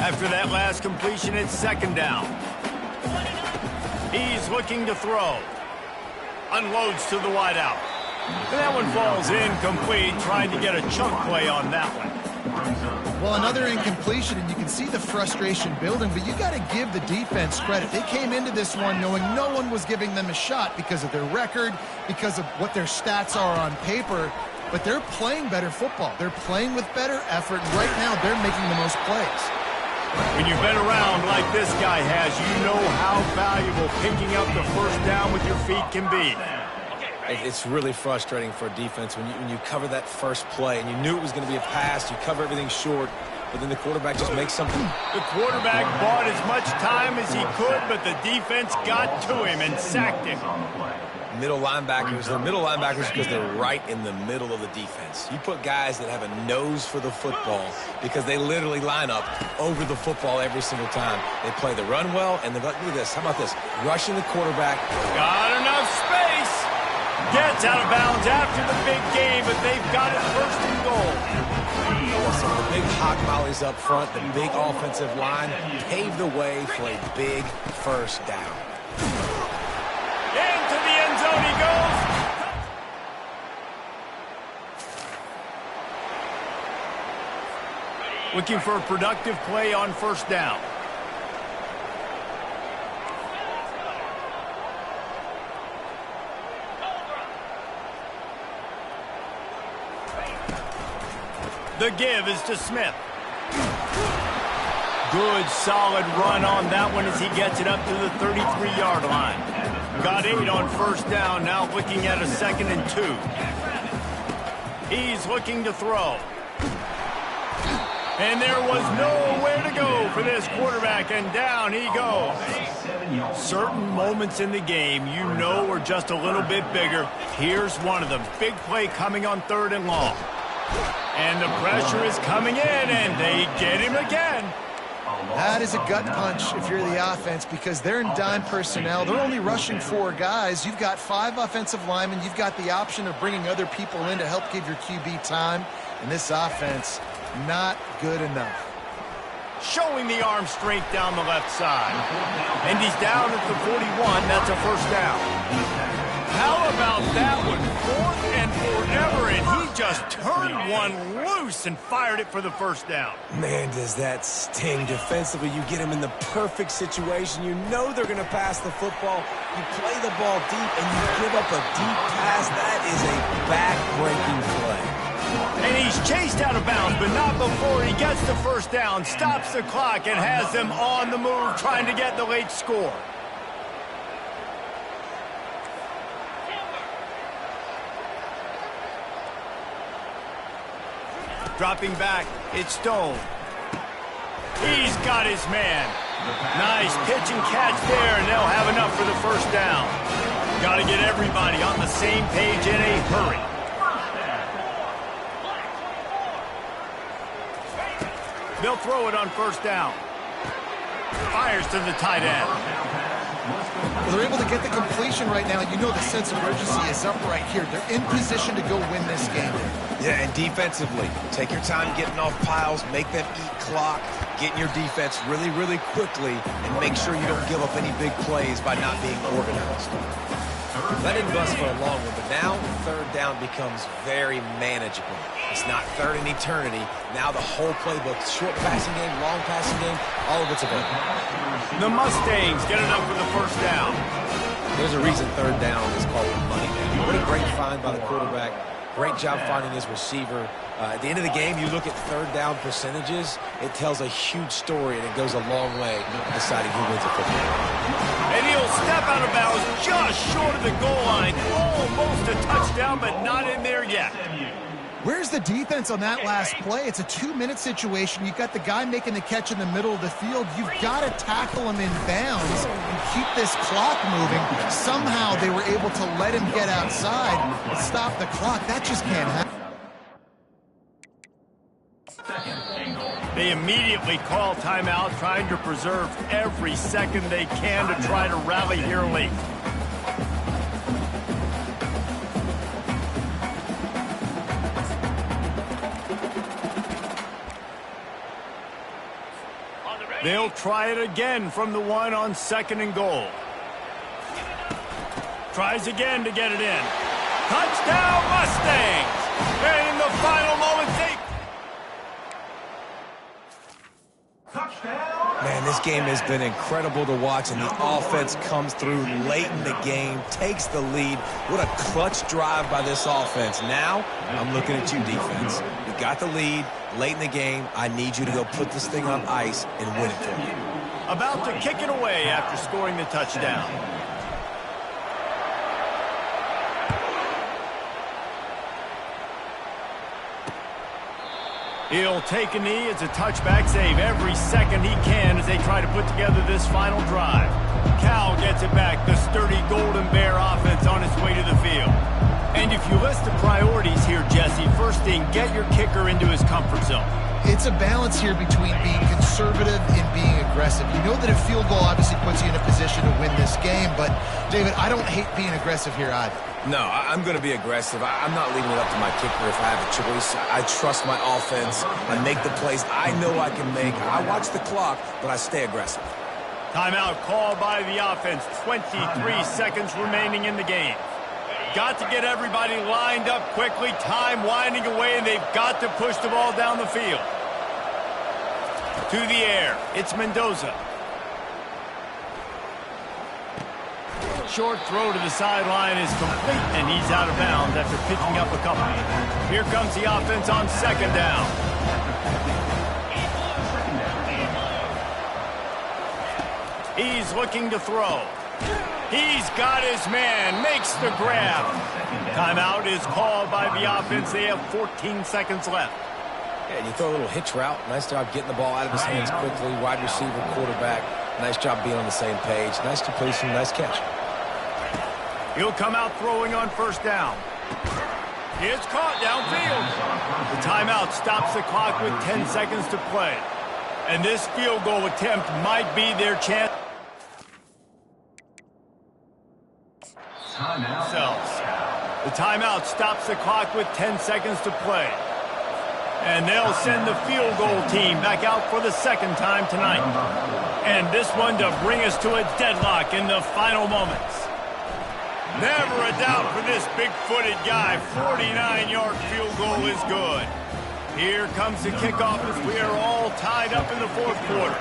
After that last completion, it's 2nd down. He's looking to throw. Unloads to the wideout. And that one falls incomplete, trying to get a chunk play on that one. Well, another incompletion, and you can see the frustration building, but you got to give the defense credit. They came into this one knowing no one was giving them a shot because of their record, because of what their stats are on paper, but they're playing better football. They're playing with better effort, and right now they're making the most plays. When you've been around like this guy has, you know how valuable picking up the first down with your feet can be. It's really frustrating for a defense when you cover that first play and you knew it was going to be a pass, you cover everything short, but then the quarterback just makes something. The quarterback bought as much time as he could, but the defense got to him and sacked him. Middle linebackers, they're middle linebackers because they're right in the middle of the defense. You put guys that have a nose for the football because they literally line up over the football every single time. They play the run well, and look at this. How about this? Rushing the quarterback. Got enough space. Gets out of bounds after the big game, but they've got it 1st and goal. So the big hot mollies up front, the big offensive line paved the way for a big first down. Into the end zone he goes. Looking for a productive play on first down. The give is to Smith. Good, solid run on that one as he gets it up to the 33-yard line. Got 8 on first down, now looking at a 2nd and 2. He's looking to throw. And there was nowhere to go for this quarterback, and down he goes. Certain moments in the game you know are just a little bit bigger. Here's one of them. Big play coming on 3rd and long. And the pressure is coming in, and they get him again. That is a gut punch if you're the offense, because they're in dime personnel. They're only rushing 4 guys. You've got 5 offensive linemen. You've got the option of bringing other people in to help give your QB time. And this offense, not good enough. Showing the arm strength down the left side. And he's down at the 41. That's a first down. How about that one? 4th and forever, and he just turned one loose and fired it for the first down. Man, does that sting defensively. You get him in the perfect situation. You know they're going to pass the football. You play the ball deep, and you give up a deep pass. That is a back-breaking play. And he's chased out of bounds, but not before he gets the first down, stops the clock, and has them on the move trying to get the late score. Dropping back, it's Stone. He's got his man. Nice pitch and catch there, and they'll have enough for the first down. Got to get everybody on the same page in a hurry. They'll throw it on first down. Fires to the tight end. Well, they're able to get the completion right now. You know the sense of urgency is up right here. They're in position to go win this game. Yeah, and defensively, take your time getting off piles, make them eat clock, get in your defense really, really quickly, and make sure you don't give up any big plays by not being organized. That didn't bust for a long one, but now 3rd down becomes very manageable. It's not 3rd and eternity. Now the whole playbook, short passing game, long passing game, all of it's available. The Mustangs get it up for the first down. There's a reason 3rd down is called the money down. What a great find by the quarterback. Great job finding his receiver. At the end of the game, you look at 3rd down percentages. It tells a huge story, and it goes a long way in deciding who wins a football game. And he'll step out of bounds just short of the goal line. Almost a touchdown, but not in there yet. Where's the defense on that last play? It's a 2-minute situation. You've got the guy making the catch in the middle of the field. You've got to tackle him in bounds and keep this clock moving. Somehow they were able to let him get outside and stop the clock. That just can't happen. They immediately call timeout, trying to preserve every second they can to try to rally here late. They'll try it again from the 1 on 2nd and goal. Tries again to get it in. Touchdown Mustangs! And in the final moments, Man, this game has been incredible to watch, and the offense comes through late in the game, takes the lead. What a clutch drive by this offense. Now, I'm looking at you, defense. You got the lead late in the game. I need you to go put this thing on ice and win it for me. about to kick it away after scoring the touchdown. He'll take a knee. It's a touchback save every second he can as they try to put together this final drive. Cal gets it back. The sturdy Golden Bear offense on its way to the field. And if you list the priorities here, Jesse, first thing, get your kicker into his comfort zone. It's a balance here between being conservative and being aggressive. You know that a field goal obviously puts you in a position to win this game, but, David, I don't hate being aggressive here either. No, I'm going to be aggressive. I'm not leaving it up to my kicker if I have a choice. I trust my offense. I make the plays I know I can make. I watch the clock, but I stay aggressive. Timeout called by the offense. 23 seconds remaining in the game. Got to get everybody lined up quickly. Time winding away, and they've got to push the ball down the field. To the air. It's Mendoza. Short throw to the sideline is complete, and he's out of bounds after picking up a couple. Here comes the offense on second down. He's looking to throw. He's got his man, makes the grab. Timeout is called by the offense. They have 14 seconds left. Yeah, and you throw a little hitch route. Nice job getting the ball out of his hands quickly. Wide receiver, quarterback. Nice job being on the same page. Nice completion, nice catch. He'll come out throwing on first down. It's caught downfield. The timeout stops the clock with 10 seconds to play. And this field goal attempt might be their chance. The timeout stops the clock with 10 seconds to play. And they'll send the field goal team back out for the second time tonight. And this one to bring us to a deadlock in the final moments. Never a doubt for this big-footed guy. 49-yard field goal is good. Here comes the kickoff as we are all tied up in the fourth quarter.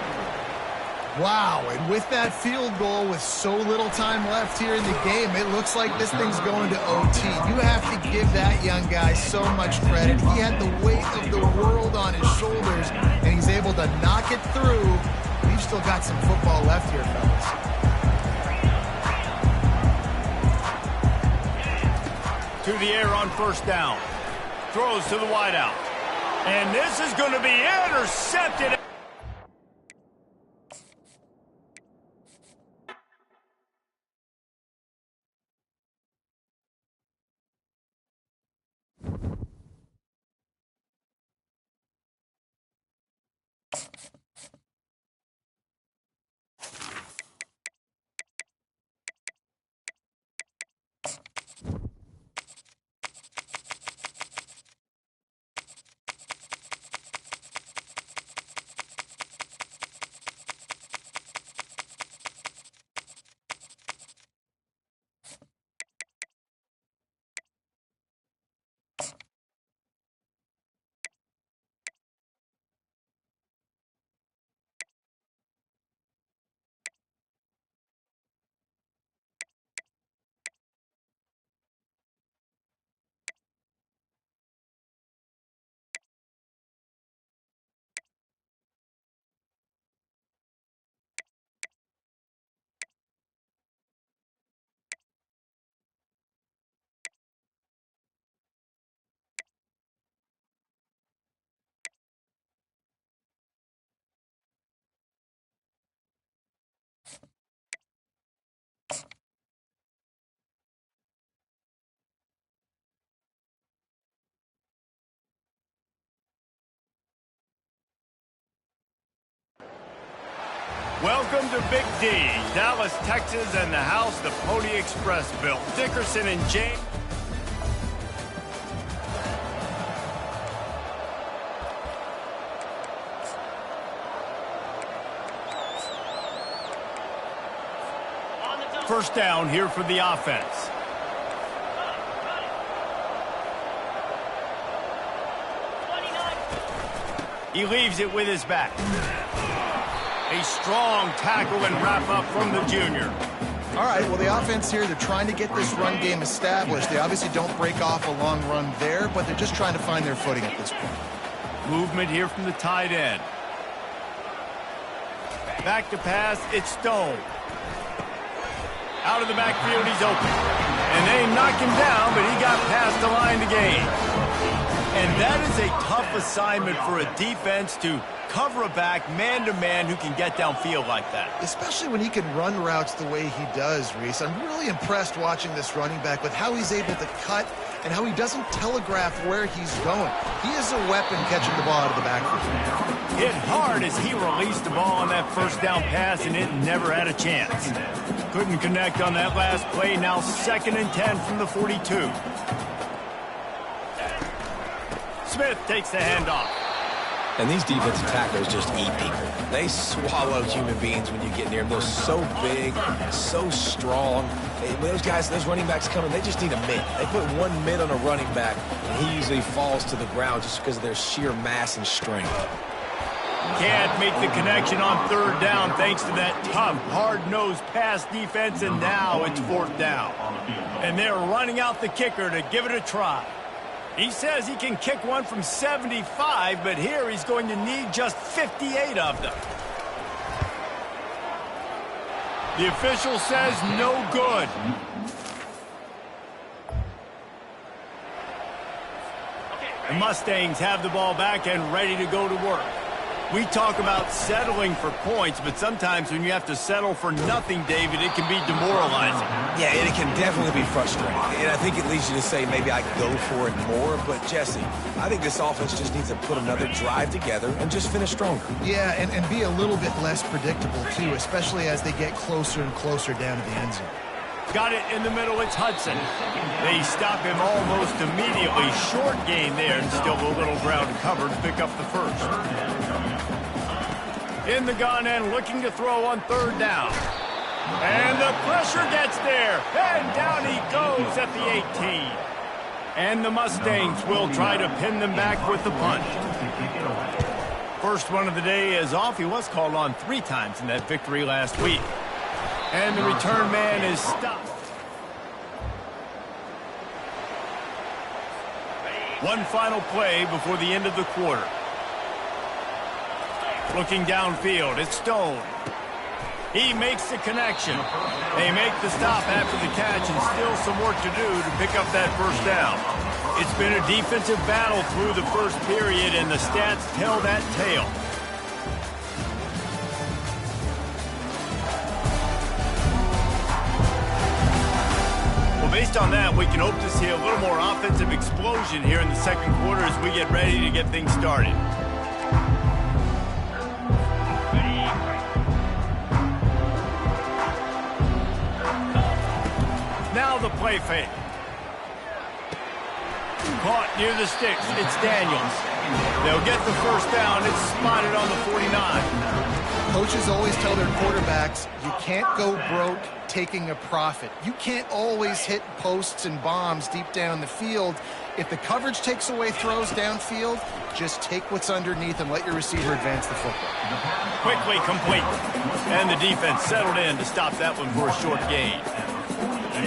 Wow, and with that field goal with so little time left here in the game, it looks like this thing's going to OT. You have to give that young guy so much credit. He had the weight of the world on his shoulders, and he's able to knock it through. We've still got some football left here, fellas. To the air on first down. Throws to the wideout. And this is going to be intercepted. Welcome to Big D, Dallas, Texas, and the house the Pony Express built. Dickerson and James. First down here for the offense. He leaves it with his back. A strong tackle and wrap-up from the junior. All right, well, the offense here, they're trying to get this run game established. They obviously don't break off a long run there, but they're just trying to find their footing at this point. Movement here from the tight end. Back to pass, it's Stone. Out of the backfield, he's open. And they knock him down, but he got past the line to gain. And that is a tough assignment for a defense to cover a back man-to-man who can get downfield like that. Especially when he can run routes the way he does, Reese. I'm really impressed watching this running back with how he's able to cut and how he doesn't telegraph where he's going. He is a weapon catching the ball out of the backfield. Hit hard as he released the ball on that first down pass, and it never had a chance. Couldn't connect on that last play. Now 2nd and 10 from the 42. Smith takes the handoff. And these defensive tackles just eat people. They swallow human beings when you get near them. They're so big, so strong. When those guys, those running backs come in, they just need a mid. They put one mid on a running back, and he usually falls to the ground just because of their sheer mass and strength. Can't make the connection on third down thanks to that tough, hard-nosed pass defense, and now it's 4th down. And they're running out the kicker to give it a try. He says he can kick one from 75, but here he's going to need just 58 of them. The official says no good. The Mustangs have the ball back and ready to go to work. We talk about settling for points, but sometimes when you have to settle for nothing, David, it can be demoralizing. Yeah, and it can definitely be frustrating. And I think it leads you to say maybe I go for it more. But, Jesse, I think this offense just needs to put another drive together and just finish stronger. Yeah, and be a little bit less predictable, too, especially as they get closer and closer down to the end zone. Got it in the middle, it's Hudson. They stop him almost immediately. Short gain there, and still a little ground covered to pick up the first. In the gun and looking to throw on third down. And the pressure gets there. And down he goes at the 18. And the Mustangs will try to pin them back with the punt. First one of the day is off. He was called on 3 times in that victory last week. And the return man is stopped. One final play before the end of the quarter. Looking downfield, it's Stone. He makes the connection. They make the stop after the catch and still some work to do to pick up that first down. It's been a defensive battle through the first period, and the stats tell that tale. Based on that, we can hope to see a little more offensive explosion here in the second quarter as we get ready to get things started. Now the play fake. Caught near the sticks. It's Daniels. They'll get the first down. It's spotted on the 49. Coaches always tell their quarterbacks, you can't go broke taking a profit. You can't always hit posts and bombs deep down the field. If the coverage takes away throws downfield, just take what's underneath and let your receiver advance the football. Quickly complete. And the defense settled in to stop that one for a short gain.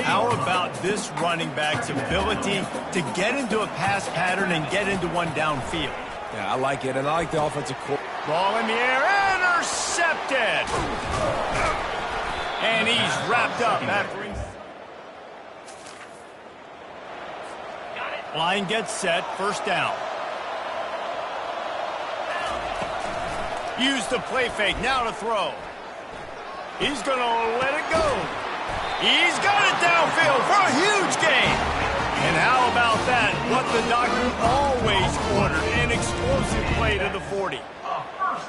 How about this running back's ability to get into a pass pattern and get into one downfield? Yeah, I like it, and I like the offensive coordinator. Ball in the air, intercepted! And he's wrapped up after he's... Line gets set, first down. Use the play fake, now to throw. He's going to let it go. He's got it downfield for a huge gain. And how about that? What the doctor always ordered, an explosive play to the 40.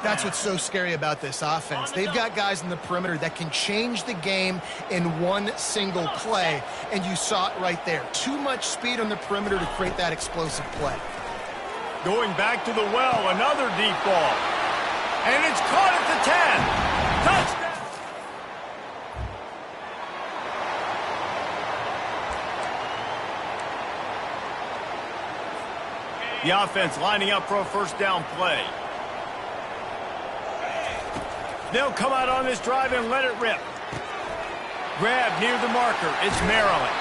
That's what's so scary about this offense. They've got guys in the perimeter that can change the game in one single play, and you saw it right there. Too much speed on the perimeter to create that explosive play. Going back to the well, another deep ball. And it's caught at the 10. Touchdown! The offense lining up for a first down play. They'll come out on this drive and let it rip. Grab near the marker. It's Maryland.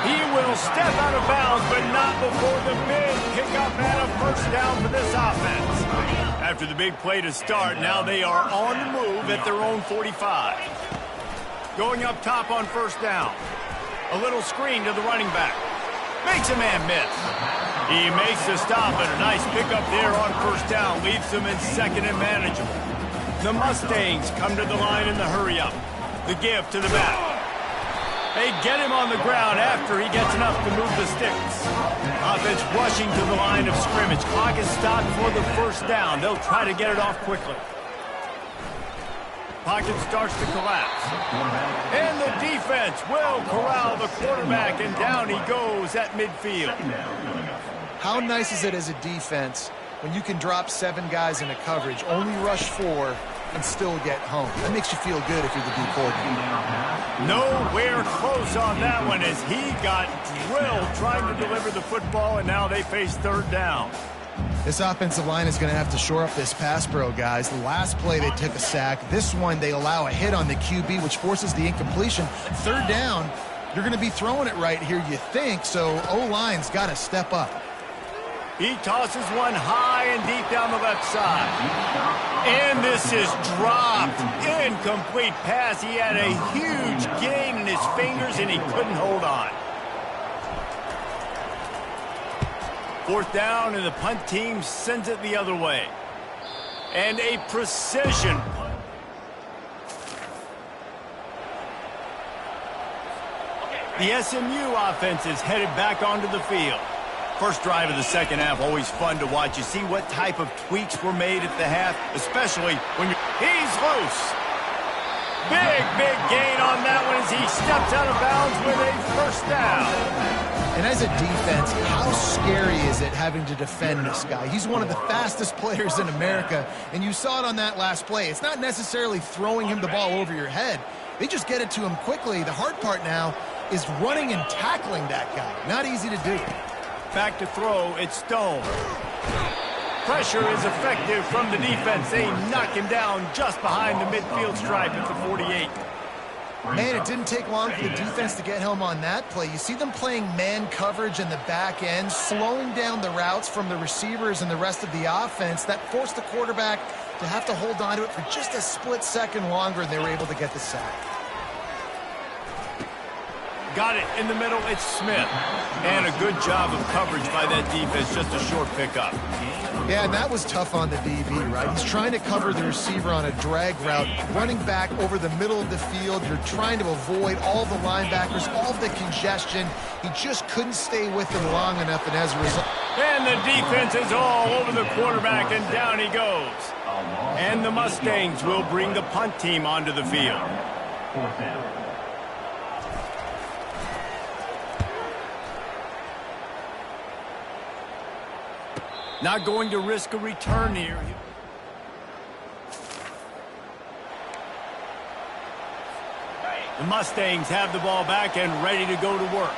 He will step out of bounds, but not before the big pickup and a first down for this offense. After the big play to start, now they are on the move at their own 45. Going up top on first down. A little screen to the running back. Makes a man miss. He makes the stop, and a nice pickup there on first down. Leaves them in second and manageable. The Mustangs come to the line in the hurry-up. The give to the back. They get him on the ground after he gets enough to move the sticks. Offense rushing to the line of scrimmage. Clock is stopped for the first down. They'll try to get it off quickly. Pocket starts to collapse. And the defense will corral the quarterback, and down he goes at midfield. How nice is it as a defense when you can drop 7 guys in a coverage, only rush 4, and still get home? That makes you feel good if you're the D coordinator. Nowhere close on that one as he got drilled trying to deliver the football, and now they face third down. This offensive line is going to have to shore up this pass pro, guys. The last play they took a sack. This one they allow a hit on the QB, which forces the incompletion. Third down, you're going to be throwing it right here, you think, so O-line's got to step up. He tosses one high and deep down the left side. And this is dropped. Incomplete pass. He had a huge gain in his fingers, and he couldn't hold on. Fourth down, and the punt team sends it the other way. And a precision punt. The SMU offense is headed back onto the field. First drive of the second half, always fun to watch. You see what type of tweaks were made at the half, especially when he's loose. Big gain on that one as he steps out of bounds with a first down. And as a defense, how scary is it having to defend this guy? He's one of the fastest players in America, and you saw it on that last play. It's not necessarily throwing him the ball over your head. They just get it to him quickly. The hard part now is running and tackling that guy. Not easy to do. Back to throw, it's Stone. Pressure is effective from the defense. They knock him down just behind the midfield stripe at the 48. Man, it didn't take long for the defense to get home on that play. You see them playing man coverage in the back end, slowing down the routes from the receivers and the rest of the offense. That forced the quarterback to have to hold on to it for just a split second longer, and they were able to get the sack. Got it in the middle, it's Smith. And a good job of coverage by that defense, just a short pickup. Yeah, and that was tough on the DB, right? He's trying to cover the receiver on a drag route, running back over the middle of the field. You're trying to avoid all the linebackers, all the congestion. He just couldn't stay with them long enough, and as a result... And the defense is all over the quarterback, and down he goes. And the Mustangs will bring the punt team onto the field. Fourth down. Not going to risk a return here. The Mustangs have the ball back and ready to go to work.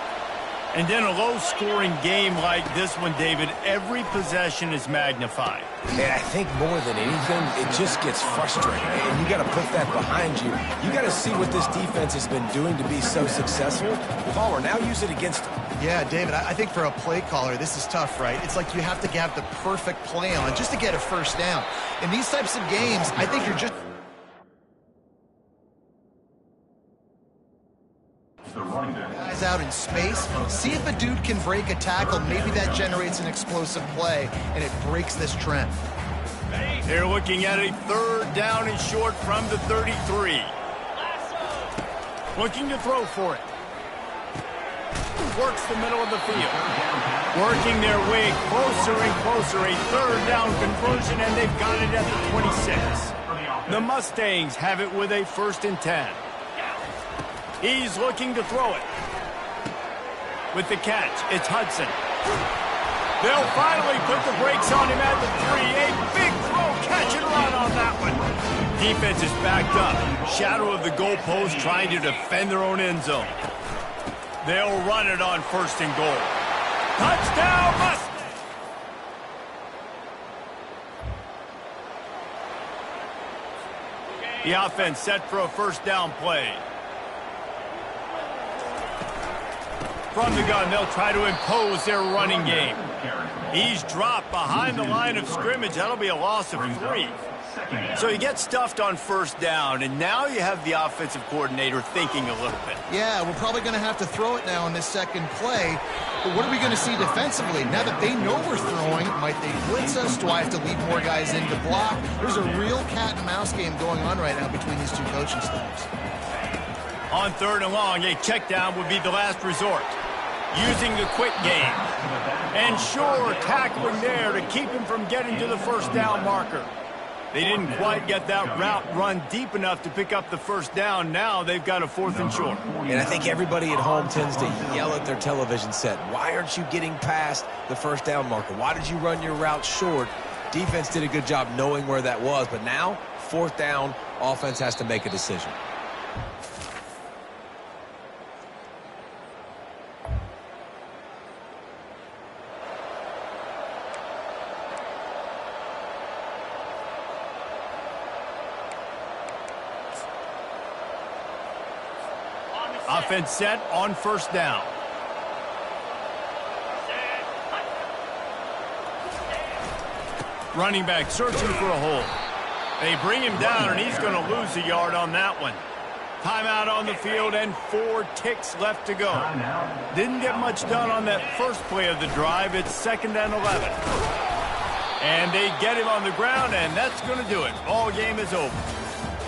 And in a low-scoring game like this one, David, every possession is magnified. And I think more than anything, it just gets frustrating. And you got to put that behind you. You got to see what this defense has been doing to be so successful. Caller, now use it against them. Yeah, David, I think for a play caller, this is tough, right? It's like you have to have the perfect play on just to get a first down. In these types of games, I think you're just... The running back. Guys out in space, see if a dude can break a tackle. Maybe that generates an explosive play, and it breaks this trend. They're looking at a third down and short from the 33. Looking to throw for it. Works the middle of the field. Working their way closer and closer. A third down conversion, and they've got it at the 26. The Mustangs have it with a 1st and 10. He's looking to throw it. With the catch, it's Hudson. They'll finally put the brakes on him at the 3. A big throw, catch and run on that one. Defense is backed up. Shadow of the goalpost trying to defend their own end zone. They'll run it on 1st and goal. Touchdown, Mustangs! The offense set for a 1st down play. From the gun, they'll try to impose their running game. He's dropped behind the line of scrimmage. That'll be a loss of 3. So he gets stuffed on 1st down, and now you have the offensive coordinator thinking a little bit. Yeah, we're probably going to have to throw it now in this second play. But what are we going to see defensively? Now that they know we're throwing, might they blitz us? Do I have to leave more guys in to block? There's a real cat-and-mouse game going on right now between these two coaching staffs. On 3rd and long, a check down would be the last resort. Using the quick game. And sure, tackling there to keep him from getting to the 1st down marker. They didn't quite get that route run deep enough to pick up the 1st down. Now they've got a 4th and short. And I think everybody at home tends to yell at their television set. Why aren't you getting past the 1st down marker? Why did you run your route short? Defense did a good job knowing where that was. But now, 4th down, offense has to make a decision. Offense set on 1st down. Running back searching for a hole. They bring him down, and he's going to lose a yard on that one. Timeout on the field and 4 ticks left to go. Didn't get much done on that first play of the drive. It's 2nd and 11. And they get him on the ground, and that's going to do it. Ball game is over.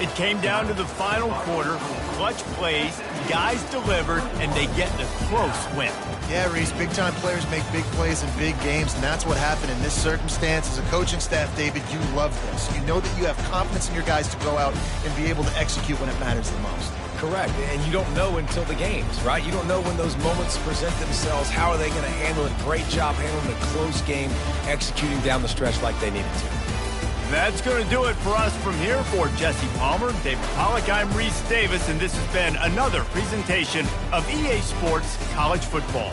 It came down to the final quarter. Clutch plays, guys delivered, and they get the close win. Yeah, Reese, big-time players make big plays in big games, and that's what happened in this circumstance. As a coaching staff, David, you love this. You know that you have confidence in your guys to go out and be able to execute when it matters the most. Correct, and you don't know until the games, right? You don't know when those moments present themselves. How are they going to handle it? Great job handling a close game, executing down the stretch like they needed to. That's going to do it for us from here. For Jesse Palmer, David Pollack, I'm Reese Davis, and this has been another presentation of EA Sports College Football.